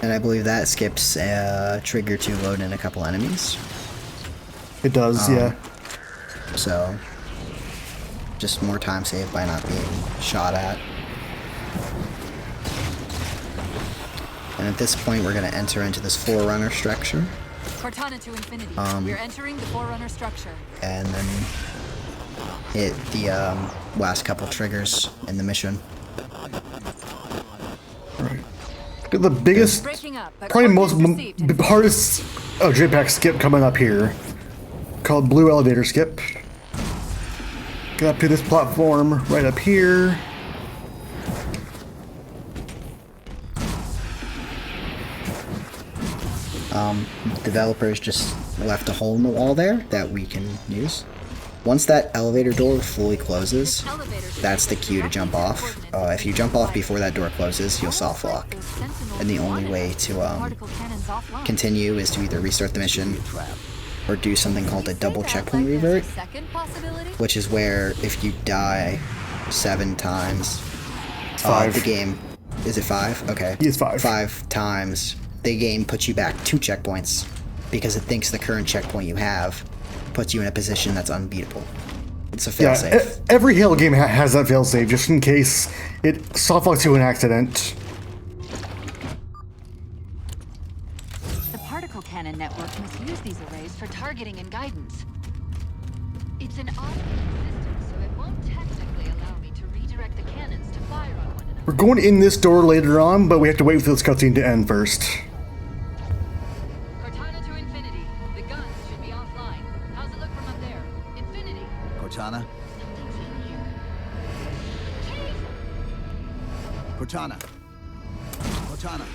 And I believe that skips trigger to load in a couple enemies. It does, yeah. So, just more time saved by not being shot at. And at this point, we're going to enter into this Forerunner structure. Cortana to infinity. We're entering the Forerunner structure. And then hit the last couple triggers in the mission. Right. The biggest, probably hardest jetpack skip coming up here, called Blue Elevator Skip. Get up to this platform right up here. Developers just left a hole in the wall there that we can use. Once that elevator door fully closes, that's the cue to jump off. If you jump off before that door closes, you'll soft lock. And the only way to continue is to either restart the mission or do something called a double checkpoint revert, which is where if you die 7 times, the game... Is it 5? Okay. It's 5. 5 times, the game puts you back 2 checkpoints because it thinks the current checkpoint you have puts you in a position that's unbeatable. It's a failsafe. Yeah, every Halo game has that failsafe, just in case it softlocks you an accident. The particle cannon network must use these arrays for targeting and guidance. It's an automated system, so it won't technically allow me to redirect the cannons to fire on one another. We're going in this door later on, but we have to wait for this cutscene to end first. Cortana? Cortana. Cortana.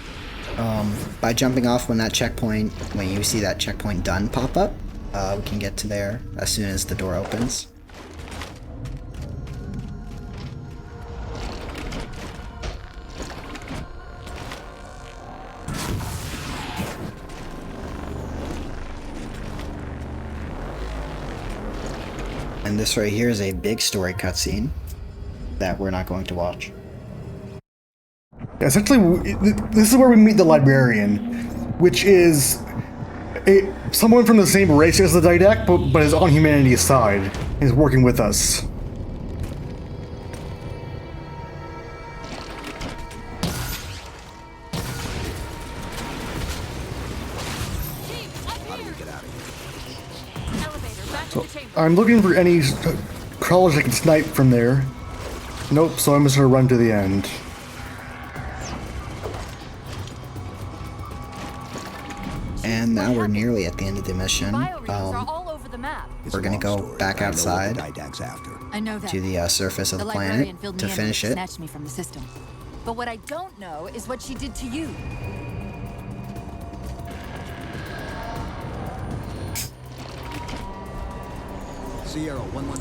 By jumping off when you see that checkpoint done pop up, we can get to there as soon as the door opens. And this right here is a big story cutscene that we're not going to watch. Essentially, this is where we meet the librarian, which is someone from the same race as the Didact, but is on humanity's side, and is working with us. So I'm looking for any crawlers I can snipe from there. Nope, so I'm just gonna run to the end. And now we're nearly at the end of the mission. We're gonna go back outside to the surface of the planet to finish it. Snatched me from the system. But what I don't know is what she did to you.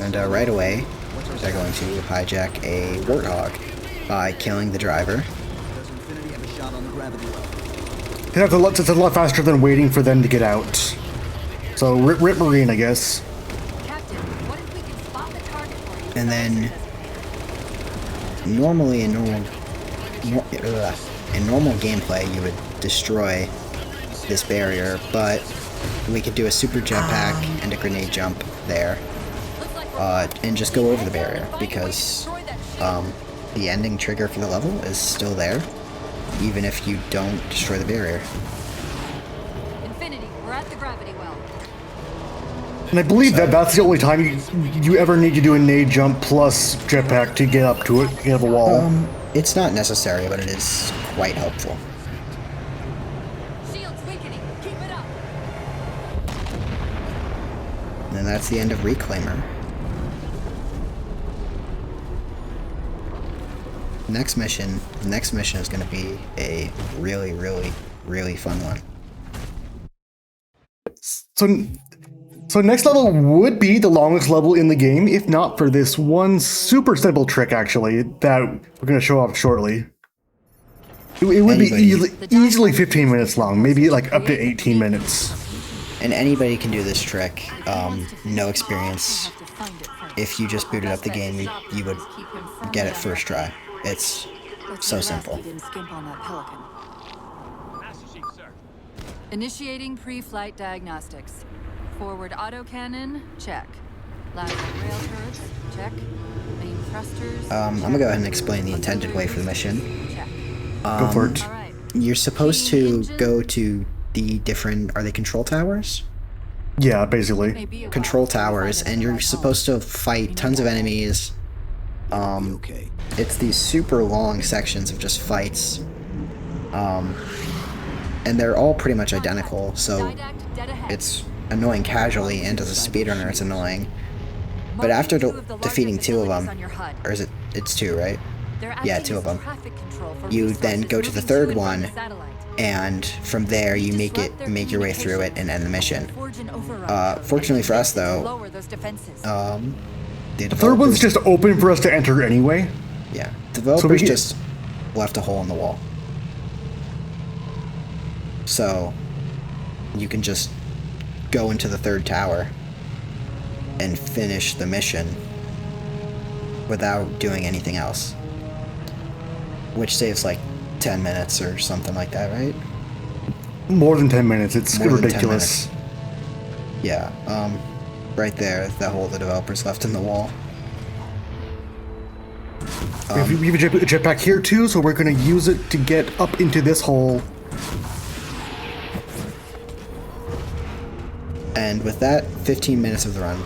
And right away, they're going to hijack a warthog by killing the driver. It's a lot faster than waiting for them to get out. So rip Marine, I guess. Captain, what if we can spot the target for you? And then normally in normal gameplay you would destroy this barrier, but we could do a super jetpack and a grenade jump there, and just go over the barrier, because the ending trigger for the level is still there, even if you don't destroy the barrier. Infinity, we're at the gravity well. And I believe that's the only time you ever need to do a nade jump plus jetpack to get up to it, get up a wall. It's not necessary, but it is quite helpful. Shields weakening. Keep it up. And that's the end of Reclaimer. Next mission is going to be a really, really, really fun one. So next level would be the longest level in the game, if not for this one super simple trick, actually, that we're going to show off shortly. It would be easily 15 minutes long, maybe like up to 18 minutes. And anybody can do this trick, no experience. If you just booted up the game, you would get it first try. It's so simple. Initiating pre-flight diagnostics. Forward autocannon, check. Lateral rail turrets, check. Main thrusters, I'm gonna go ahead and explain the intended way for the mission. check. Go for it. All right. You're supposed to go to the different, are they control towers? Yeah, basically. Maybe a Control while towers, since I and you're decided supposed to fight tons of enemies. Okay. It's these super long sections of just fights. And they're all pretty much identical, so Didact dead ahead. it's annoying casually, and as a speedrunner it's annoying. But Marking after two of the larger defeating two of facilities them, on your HUD. or is it's two, right? They're Yeah, acting two of as them. traffic control for You then resources go to the moving third and from one, the satellite. and from there you make your way through it and end the mission. Forge an override. Fortunately for us, though, Lower those defenses. the The third one's developers- just open for us to enter anyway. Yeah, developers get- just left a hole in the wall. So, you can just go into the third tower and finish the mission without doing anything else. Which saves like 10 minutes or something like that, right? More than 10 minutes. It's More than 10 ridiculous. Yeah, right there, that hole the developers left in the wall. We have a jetpack here too, so we're going to use it to get up into this hole. And with that, 15 minutes of the run,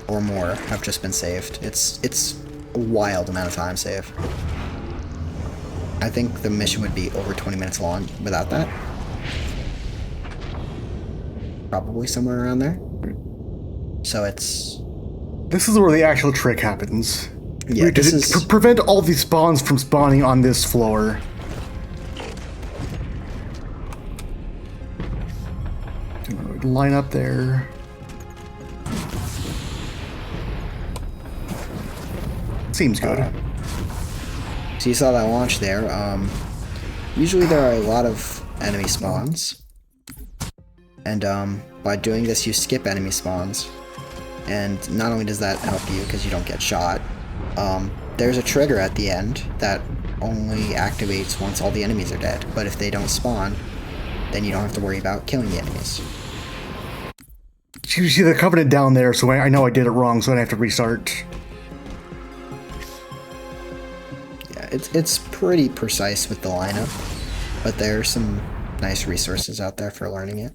or more, have just been saved. It's a wild amount of time saved. I think the mission would be over 20 minutes long without that. Probably somewhere around there. So it's... This is where the actual trick happens. Yeah, this is... Prevent all these spawns from spawning on this floor. Line up there. Seems good. So you saw that launch there. Usually there are a lot of enemy spawns. And by doing this you skip enemy spawns. And not only does that help you because you don't get shot, there's a trigger at the end that only activates once all the enemies are dead. But if they don't spawn, then you don't have to worry about killing the enemies. You see the Covenant down there, so I know I did it wrong, so I have to restart. Yeah, it's pretty precise with the lineup, but there are some nice resources out there for learning it.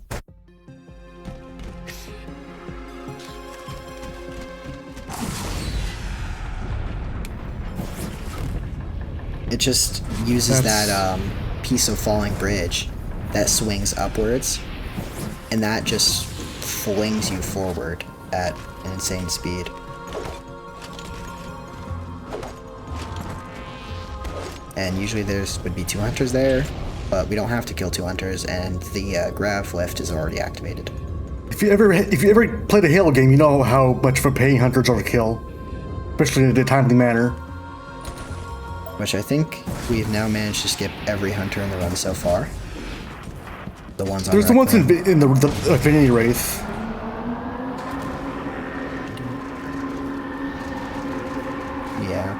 It just uses that piece of falling bridge that swings upwards, and that just flings you forward at an insane speed. And usually would be 2 hunters there, but we don't have to kill 2 hunters, and the grav lift is already activated. If you ever played a Halo game, you know how much of a pain hunters are to kill. especially in a timely manner. Which I think we've now managed to skip every hunter in the run so far. The ones on There's the ones Red in the Affinity Wraith. Yeah.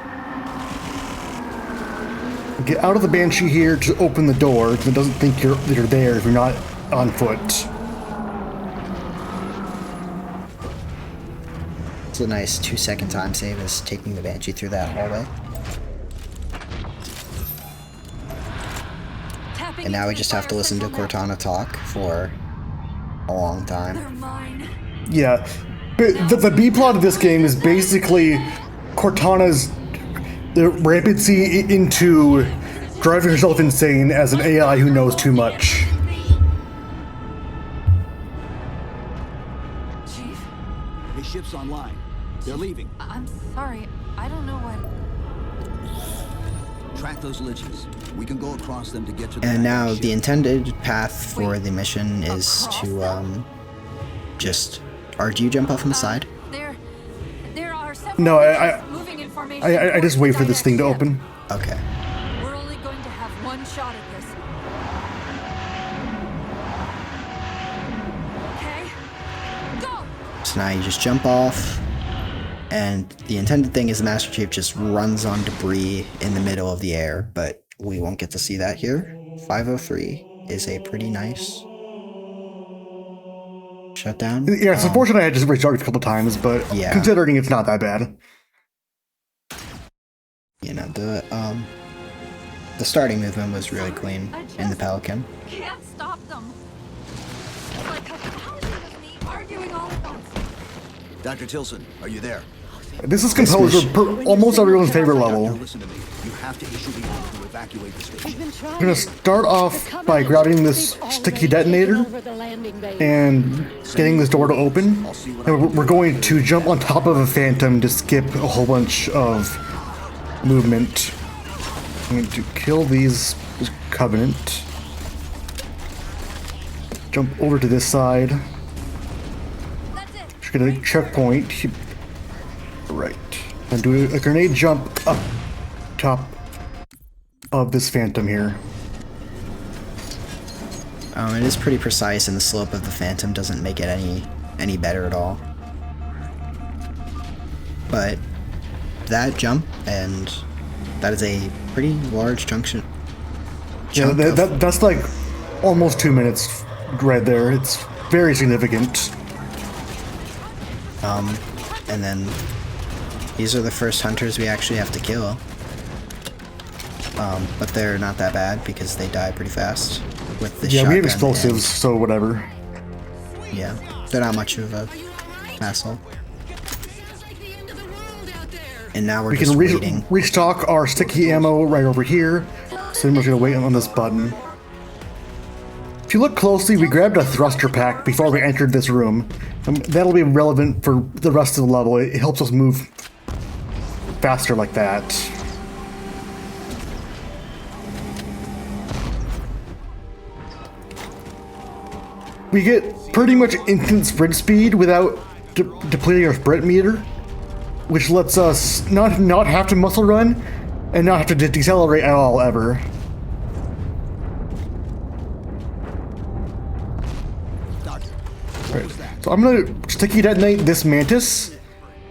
Get out of the Banshee here to open the door, because it doesn't think you're there if you're not on foot. It's a nice 2-second time save is taking the Banshee through that hallway. And now we just have to listen to Cortana talk for a long time. Yeah. The B-plot of this game is basically Cortana's rampancy into driving herself insane as an AI who knows too much. Chief? The ship's online. They're leaving. I'm sorry. I don't know what... Track those liches. We can go across them to get to the... And now the intended path for the mission is to, just... Or do you jump off on the side? There are several No, moving information I just wait for this thing to open. Okay. We're only going to have one shot at this. Okay. Go! So now you just jump off, and the intended thing is the Master Chief just runs on debris in the middle of the air, but we won't get to see that here. 503 is a pretty nice shutdown. Yeah, it's unfortunate I had to recharge a couple times, but yeah. Considering it's not that bad. You know, the starting movement was really clean in the Pelican. Can't stop them. It's like a thousand of me arguing all at once. Dr. Tilson, are you there? This is composed of almost everyone's favorite level. Listen to me. You have to issue the order to evacuate the station. We're gonna start off by grabbing this sticky detonator and getting this door to open. And we're going to jump on top of a phantom to skip a whole bunch of movement. I'm going to kill this Covenant. Jump over to this side. Just get a checkpoint. Right. And do a grenade jump up top of this phantom here. It is pretty precise, and the slope of the phantom doesn't make it any better at all. But that jump, and that is a pretty large junction. Yeah, that's like almost 2 minutes right there. It's very significant. And then these are the first hunters we actually have to kill. But they're not that bad because they die pretty fast with the shotgun. Yeah, we have explosives, so whatever. Yeah, they're not much of a hassle. And now we're just waiting. Restock our sticky ammo right over here. So we're just gonna wait on this button. If you look closely, we grabbed a thruster pack before we entered this room. That'll be relevant for the rest of the level. It helps us move faster like that. We get pretty much instant sprint speed without depleting our sprint meter, which lets us not have to muscle run and not have to decelerate at all ever. Right. So I'm gonna sticky detonate this Mantis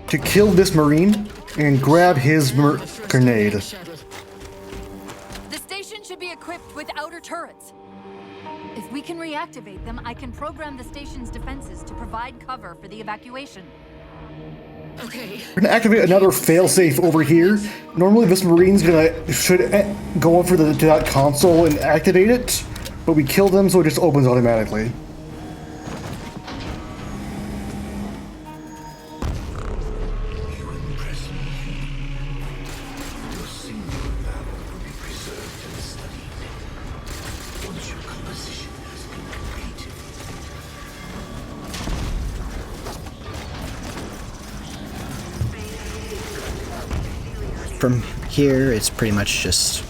to kill this Marine and grab his grenade. The station should be equipped with outer turrets. If we can reactivate them, I can program the station's defenses to provide cover for the evacuation. Okay. We're gonna activate another failsafe over here. Normally this Marine's should go over to that console and activate it, but we kill them so it just opens automatically. From here, it's pretty much just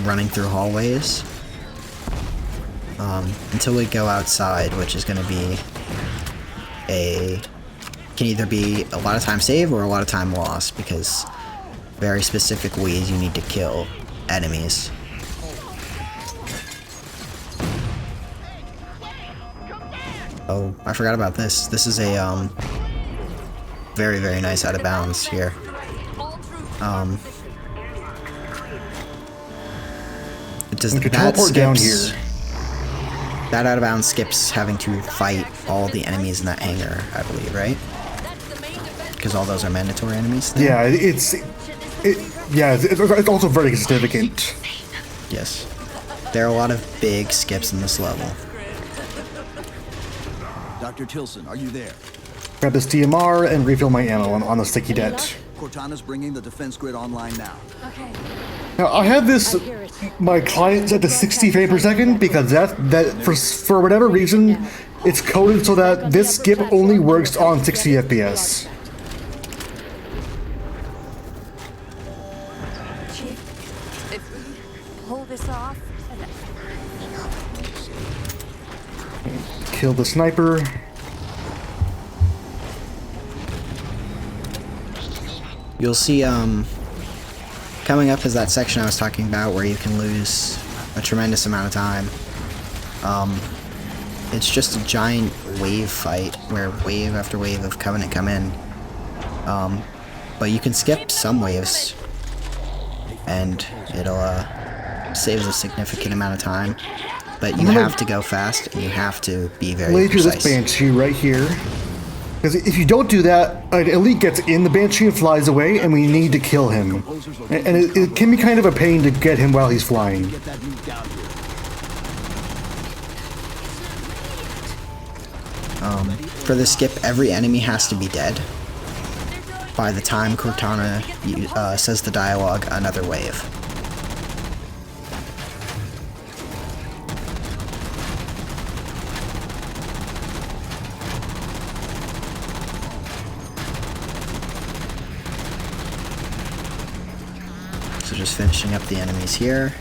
running through hallways until we go outside, which is going to be a can either be a lot of time saved or a lot of time lost, because very specific ways you need to kill enemies. Oh, I forgot about this. This is a very, very nice out of bounds here. It does We could teleport down here. That out of bounds skips having to fight all the enemies in that hangar, I believe, right? Because all those are mandatory enemies. Then? Yeah, it's also very significant. Yes, there are a lot of big skips in this level. Dr. Tilson, are you there? Grab this DMR and refill my ammo on the sticky det. Cortana's bringing the defense grid online now. Okay. Now I have my client set to 60 frames per second because that for whatever reason it's coded so that this skip only works on 60 FPS. Chief, if we pull this off, Kill the sniper. You'll see, coming up is that section I was talking about where you can lose a tremendous amount of time. It's just a giant wave fight where wave after wave of Covenant come in. But you can skip some waves and it'll saves a significant amount of time. But you have to go fast and you have to be very Laser precise. this Banshee right here. Because if you don't do that, an elite gets in the Banshee and flies away, and we need to kill him. And it can be kind of a pain to get him while he's flying. For the skip, every enemy has to be dead by the time Cortana says the dialogue, another wave. So just finishing up the enemies here.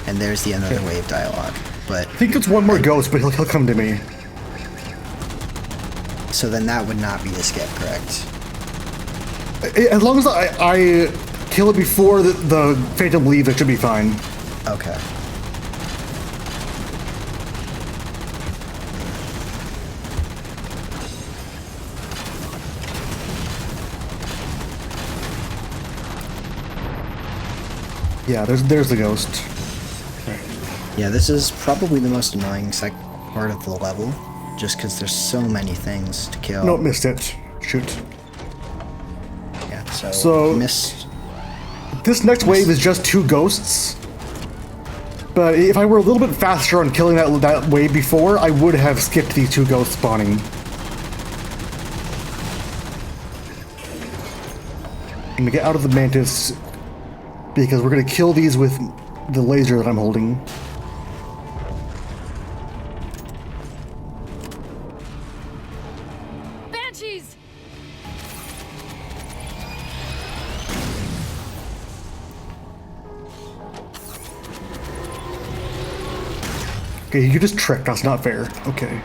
And there's the another wave dialogue. But I think it's one more ghost, but he'll come to me. So then that would not be the skip, correct? As long as I kill it before the Phantom leaves, it should be fine. Okay. Yeah, there's the ghost. Yeah, this is probably the most annoying part of the level, just because there's so many things to kill. Nope, missed it. Shoot. Yeah, So missed. This next wave is just 2 ghosts. But if I were a little bit faster on killing that wave before, I would have skipped these 2 ghosts spawning. I'm gonna get out of the Mantis because we're gonna kill these with the laser that I'm holding. Banshees! Okay, you just tricked. That's not fair. Okay.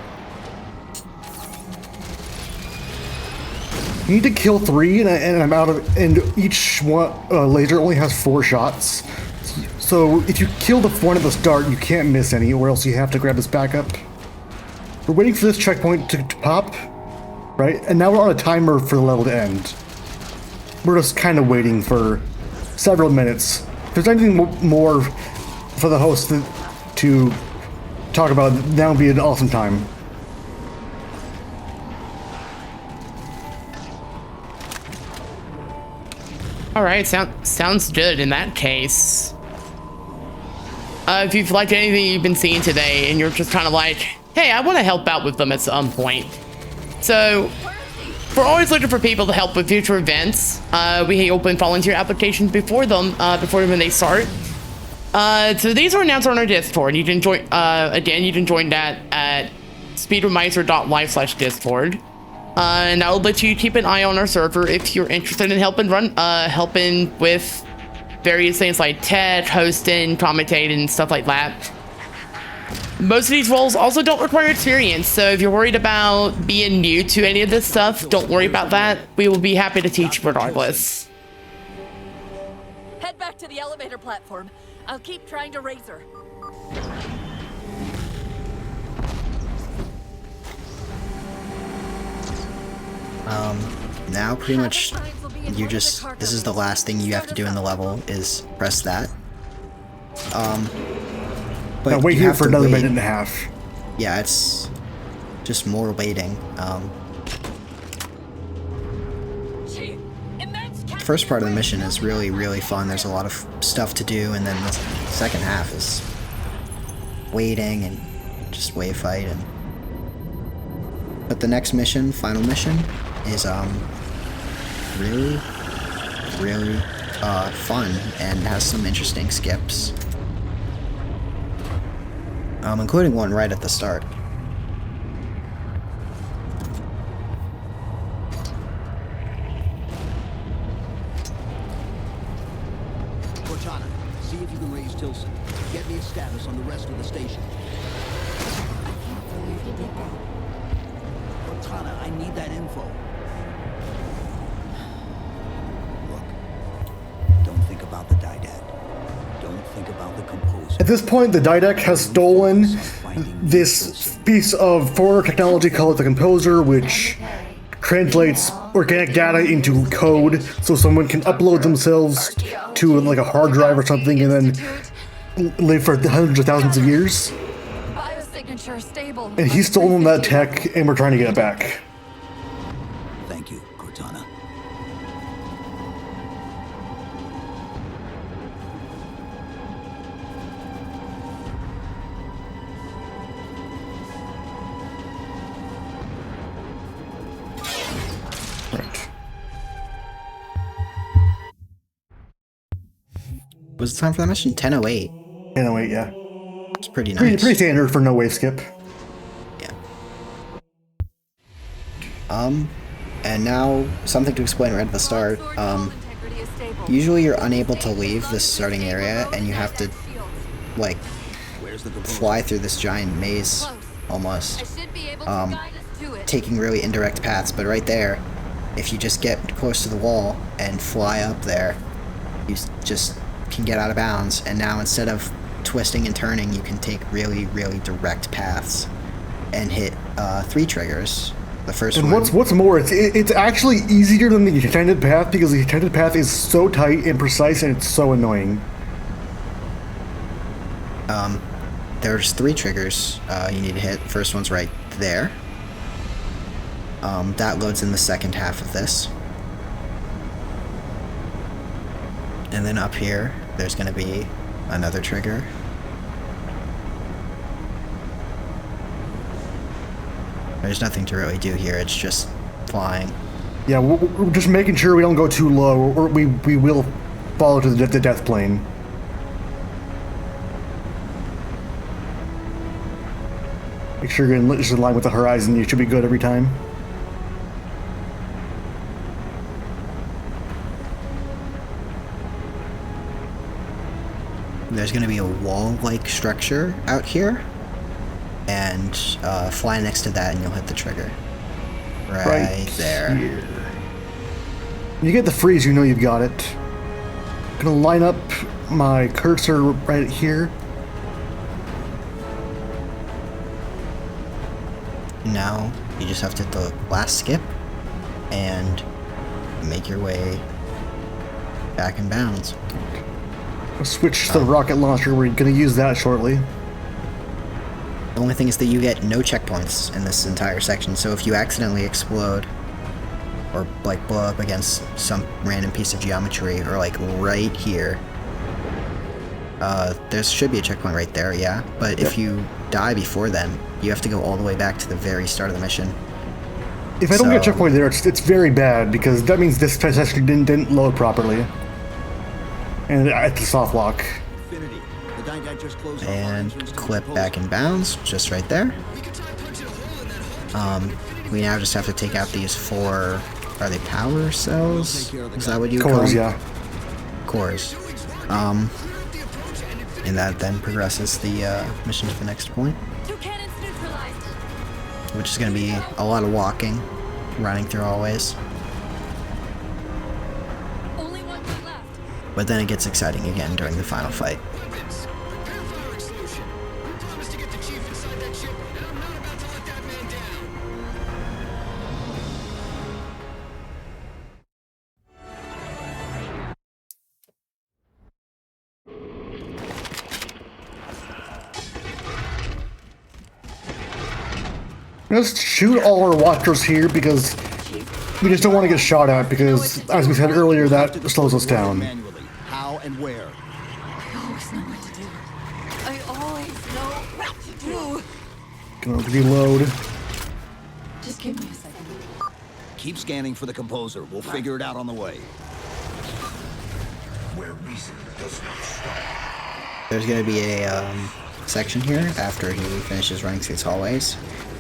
You need to kill 3, and I'm out of. And each one laser only has 4 shots. So if you kill the one at the start, you can't miss any, or else you have to grab this backup. We're waiting for this checkpoint to pop, right? And now we're on a timer for the level to end. We're just kind of waiting for several minutes. If there's anything more for the host to talk about, that would be an awesome time. All right, sounds good in that case. If you've liked anything you've been seeing today and you're just kind of like, hey, I want to help out with them at some point. So we're always looking for people to help with future events. We open volunteer applications before when they start. So these are announced on our Discord. You can join, again, you can join that at speedromizer.live/discord. And that'll let you keep an eye on our server if you're interested in helping with various things like tech, hosting, commentating, stuff like that. Most of these roles also don't require experience, so if you're worried about being new to any of this stuff, don't worry about that. We will be happy to teach regardless. Head back to the elevator platform. I'll keep trying to raise her. Now pretty much you just, this is the last thing you have to do in the level is press that. But now wait you here have for to another wait. minute and a half. Yeah, it's just more waiting. The first part of the mission is really fun. There's a lot of stuff to do, and then the second half is waiting and just wave fight. But the next mission, final mission, is really fun and has some interesting skips. Including one right at the start. Cortana, see if you can raise Tilson. Get me a status on the rest of the station. I can't believe you did that. Cortana, I need that info. Look, don't think about the Didact. Don't think about the composer. At this point, the Didact has stolen this piece of foreigner technology called the composer, which translates organic data into code so someone can upload themselves to like a hard drive or something and then live for hundreds of thousands of years. Biosignature stable. And he's stolen that tech and we're trying to get it back. Thank you, Cortana. Right. Was it time for the mission? 10:08. 10:08, yeah. It's pretty nice. Pretty standard for no wave skip. Yeah. And now something to explain right at the start. Usually you're unable to leave this starting area, and you have to like fly through this giant maze almost. Taking really indirect paths, but right there, if you just get close to the wall and fly up there, you just can get out of bounds. And now instead of twisting and turning, you can take really direct paths and hit 3 triggers. The first and one. what's more, it's actually easier than the intended path because the intended path is so tight and precise and it's so annoying. There's 3 triggers you need to hit. First one's right there. That loads in the second half of this. And then up here, there's going to be another trigger. There's nothing to really do here, it's just flying. Yeah, we're just making sure we don't go too low, or we will fall to the death plane. Make sure you're just in line with the horizon, you should be good every time. There's going to be a wall-like structure out here, and fly next to that and you'll hit the trigger. Right there. Here. When you get the freeze, you know you've got it. I'm gonna line up my cursor right here. Now you just have to hit the last skip and make your way back in bounds. I'll switch to the rocket launcher. We're gonna use that shortly. The only thing is that you get no checkpoints in this entire section, so if you accidentally explode or like blow up against some random piece of geometry or like right here, there should be a checkpoint right there, yeah, but if you die before then, you have to go all the way back to the very start of the mission. If I don't get a checkpoint there, it's very bad because that means this test actually didn't load properly. And it's a soft lock. And clip back in bounds, just right there. We now just have to take out these 4, are they power cells? Is that what you call them? Cores, yeah. Cores. And that then progresses the mission to the next point. 2 cannons neutralized. which is going to be a lot of walking, running through hallways. Only 1 guy left. But then it gets exciting again during the final fight. Weapons! Prepare fire extinguisher! We promised to get the chief inside that ship, and I'm not about to let that man down! Let's shoot all our watchers here because we just don't want to get shot at because, as we said earlier, that slows us down. Manually. How and where? I always know what to do. I always know what to do. Gonna reload. Just give me a second. Keep scanning for the composer. We'll figure it out on the way. Where reason does not stop. There's going to be a section here after he finishes running through these hallways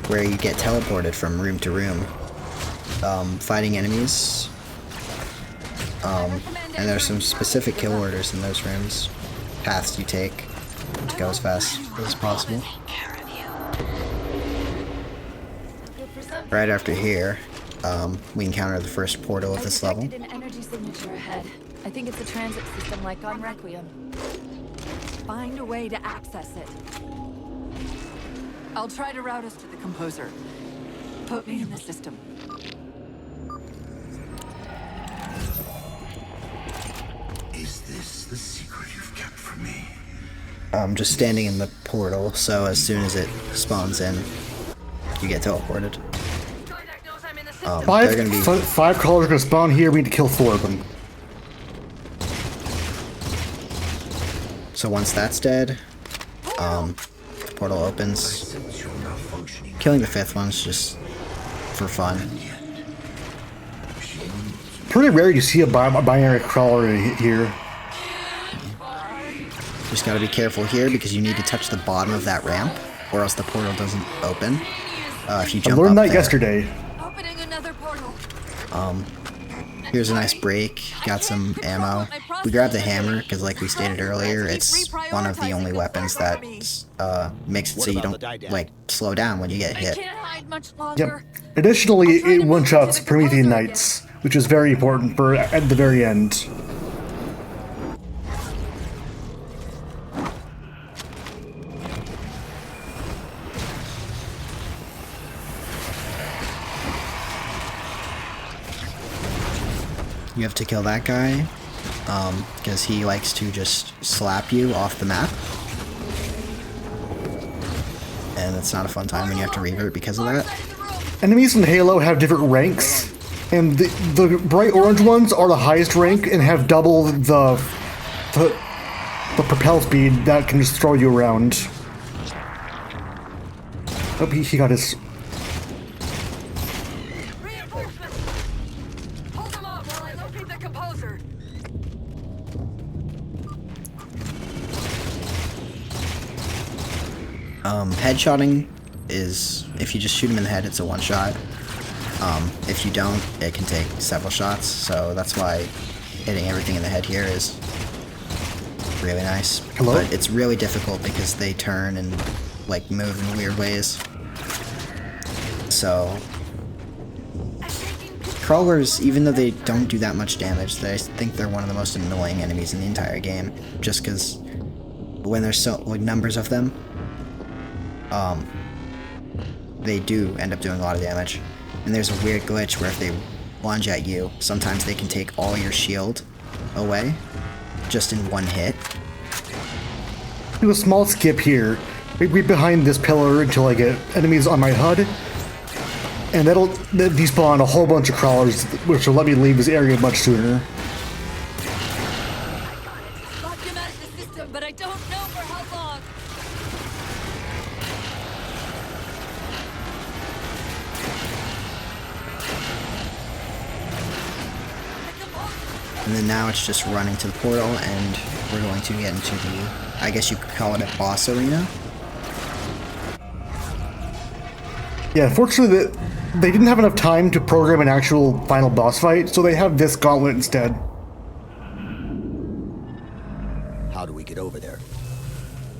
where you get teleported from room to room, fighting enemies. And there's some specific kill orders in those rooms, paths you take to go as fast as possible. Right after here, we encounter the first portal of this level. An energy signature ahead. I think it's a transit system like on Requiem. Find a way to access it. I'll try to route us to the composer. Put me in the system. Is this the secret you've kept from me? I'm just standing in the portal, so as soon as it spawns in, you get teleported. They're gonna be... Five crawlers are gonna spawn here. We need to kill 4 of them. So once that's dead, the portal opens. Killing the 5th one's just for fun. Pretty rare you see a binary crawler here. Just gotta be careful here because you need to touch the bottom of that ramp, or else the portal doesn't open. If you jump I learned up that there. yesterday. Opening another portal. Here's a nice break. Got some ammo. We grabbed the hammer because, like we stated earlier, it's one of the only weapons that makes it so you don't like slow down when you get hit. Can't hide much longer. Yep. Additionally, it one-shots Promethean Knights, which is very important for at the very end. You have to kill that guy because he likes to just slap you off the map. And it's not a fun time when you have to revert because of that. Enemies in Halo have different ranks, and the bright orange ones are the highest rank and have double the propel speed that can just throw you around. Oh, he got his... Headshotting is, if you just shoot him in the head, it's a one-shot. If you don't, it can take several shots, so that's why hitting everything in the head here is really nice. Hello? But it's really difficult because they turn and, like, move in weird ways. So... Crawlers, even though they don't do that much damage, I think they're one of the most annoying enemies in the entire game. Just because when there's so, like, numbers of them, they do end up doing a lot of damage. And there's a weird glitch where if they lunge at you, sometimes they can take all your shield away, just in one hit. Do a small skip here. Wait behind this pillar until I get enemies on my HUD. And that'll despawn a whole bunch of crawlers, which will let me leave this area much sooner. Locked him out of the system, but I don't know for how long. And then now it's just running to the portal, and we're going to get into the, I guess you could call it a boss arena. Yeah, unfortunately, they didn't have enough time to program an actual final boss fight, so they have this gauntlet instead. How do we get over there?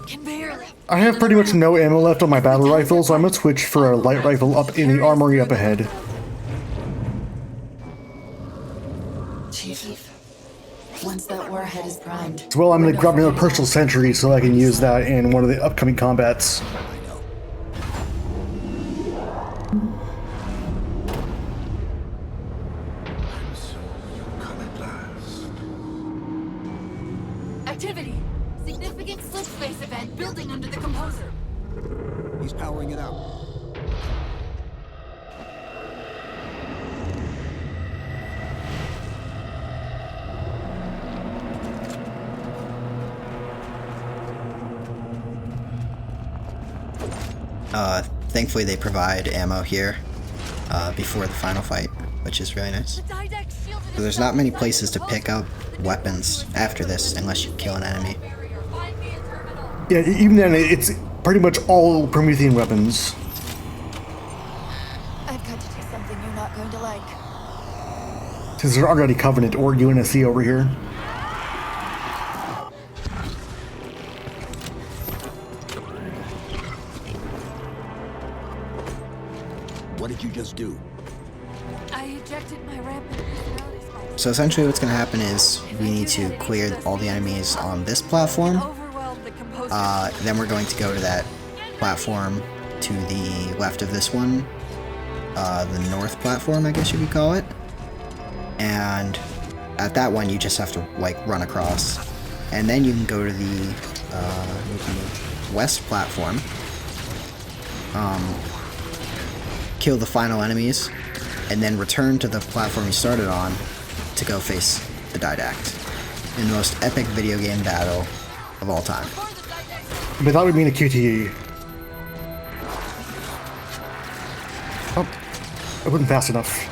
Can barely. I have pretty much no ammo left on my battle rifle, so I'm gonna switch for a light rifle up in the armory up ahead. Chief, once that warhead is primed... As well, I'm gonna grab another personal sentry so I can use that in one of the upcoming combats. Activity! Significant slip space event building under the composer. He's powering it up. Thankfully they provide ammo here before the final fight, which is really nice. So there's not many places to pick up weapons after this unless you kill an enemy. Yeah, even then, it's pretty much all Promethean weapons. I've got to do something you're not going to like. Since there's already Covenant or UNSC over here. What did you just do? I ejected my rampant personality spike. So essentially what's going to happen is we need to clear all the enemies on this platform. Overwhelmed the composer. Then we're going to go to that platform to the left of this one. The north platform, I guess you could call it. And at that one, you just have to, like, run across. And then you can go to the west platform. Kill the final enemies. And then return to the platform you started on to go face the Didact. In the most epic video game battle of all time. But that would mean a QTE. Oh, I wasn't fast enough.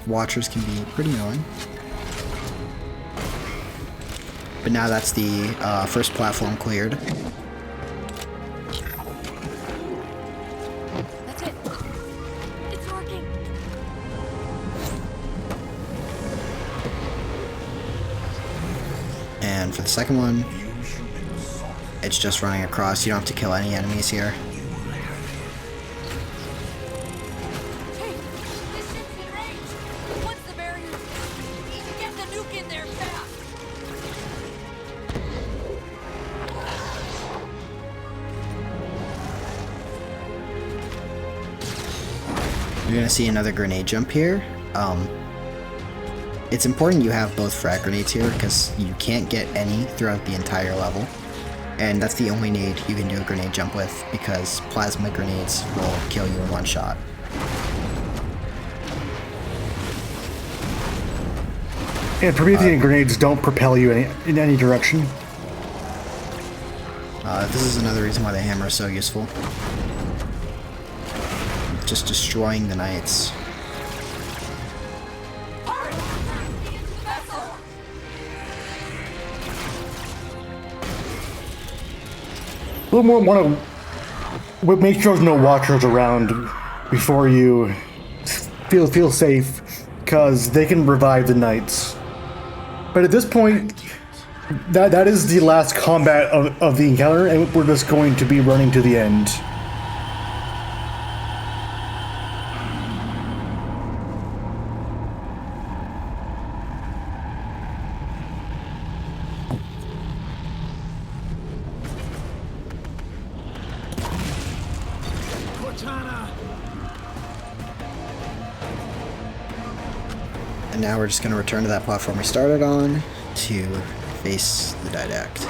Watchers can be pretty annoying. But now that's the first platform cleared. That's it. It's working. And for the second one, it's just running across. You don't have to kill any enemies here. Hey, this ship's in range. Once the barriers, need to get the nuke in there fast. You're gonna see another grenade jump here. It's important you have both frag grenades here because you can't get any throughout the entire level. And that's the only nade you can do a grenade jump with because plasma grenades will kill you in one shot. And Promethean grenades don't propel you in any direction. This is another reason why the hammer is so useful. Just destroying the knights. A little more want to make sure there's no watchers around before you feel safe, because they can revive the knights. But at this point, that is the last combat of the encounter, and we're just going to be running to the end. And now we're just going to return to that platform we started on to face the Didact.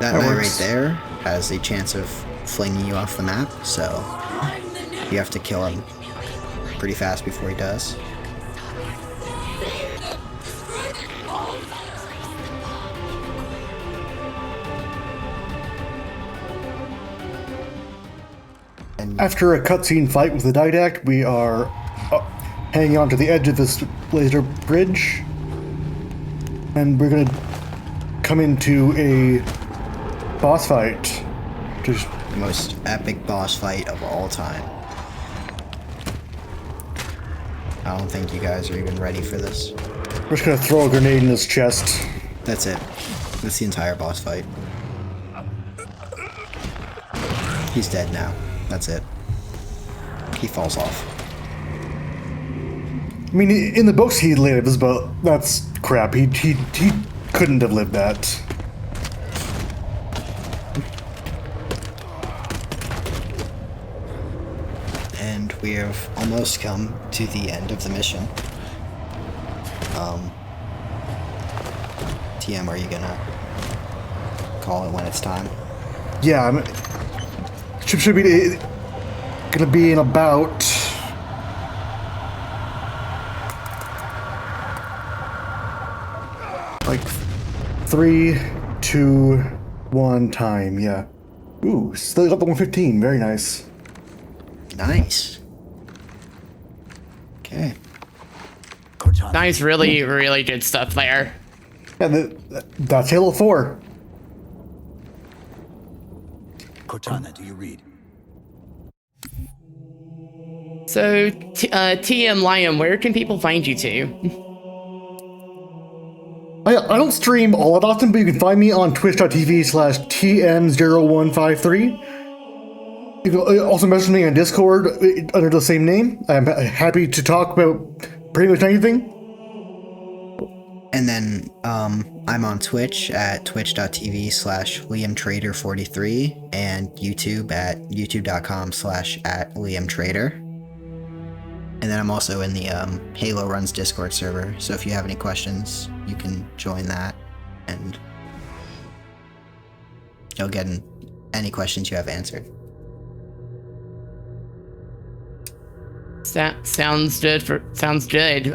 That knight right there has a chance of flinging you off the map, so you have to kill him pretty fast before he does. After a cutscene fight with the Didact, we are hanging on to the edge of this laser bridge. and we're gonna come into a boss fight. Just The most epic boss fight of all time. I don't think you guys are even ready for this. we're just gonna throw a grenade in his chest. That's it. That's the entire boss fight. He's dead now. That's it. He falls off. I mean, in the books he lives, but that's crap. He couldn't have lived that. And we have almost come to the end of the mission. TM, are you gonna call it when it's time? Yeah, should be gonna be in about like 3, 2, 1 time. Yeah. Ooh, still got the 115. Very nice. Nice. Okay. Nice, really, really good stuff there. And that's Halo 4. Cortana, do you read? So, TM Liam, where can people find you to? I don't stream all that often, but you can find me on twitch.tv/TM0153. You can also message me on Discord under the same name. I'm happy to talk about pretty much anything. And then I'm on Twitch at twitch.tv/LiamTrader43 and YouTube at youtube.com/@LiamTrader. And then I'm also in the Halo Runs Discord server, so if you have any questions, you can join that, and you'll get any questions you have answered. Sounds good. Sounds good.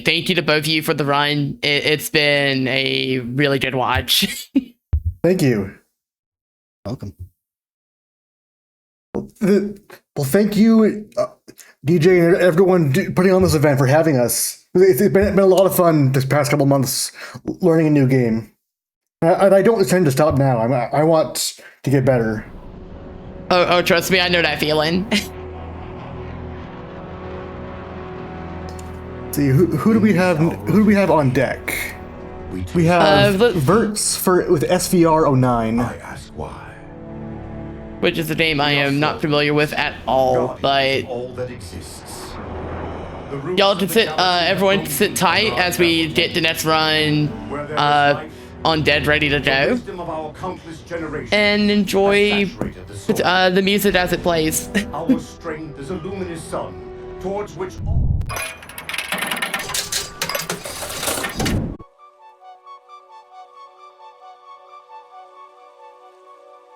Thank you to both of you for the run. It's been a really good watch. Thank you. Welcome. Well, thank you, DJ, and everyone putting on this event for having us. It's been a lot of fun this past couple months learning a new game. And I don't intend to stop now. I want to get better. Oh, trust me, I know that feeling. See, who do we have? Who do we have on deck? We have Verts with SVR09. I ask why. Which is a name I am not familiar with at all, but y'all can sit, everyone sit tight as we get the next run on Dead ready to go, and enjoy the music as it plays. Our strength is a luminous sun towards which all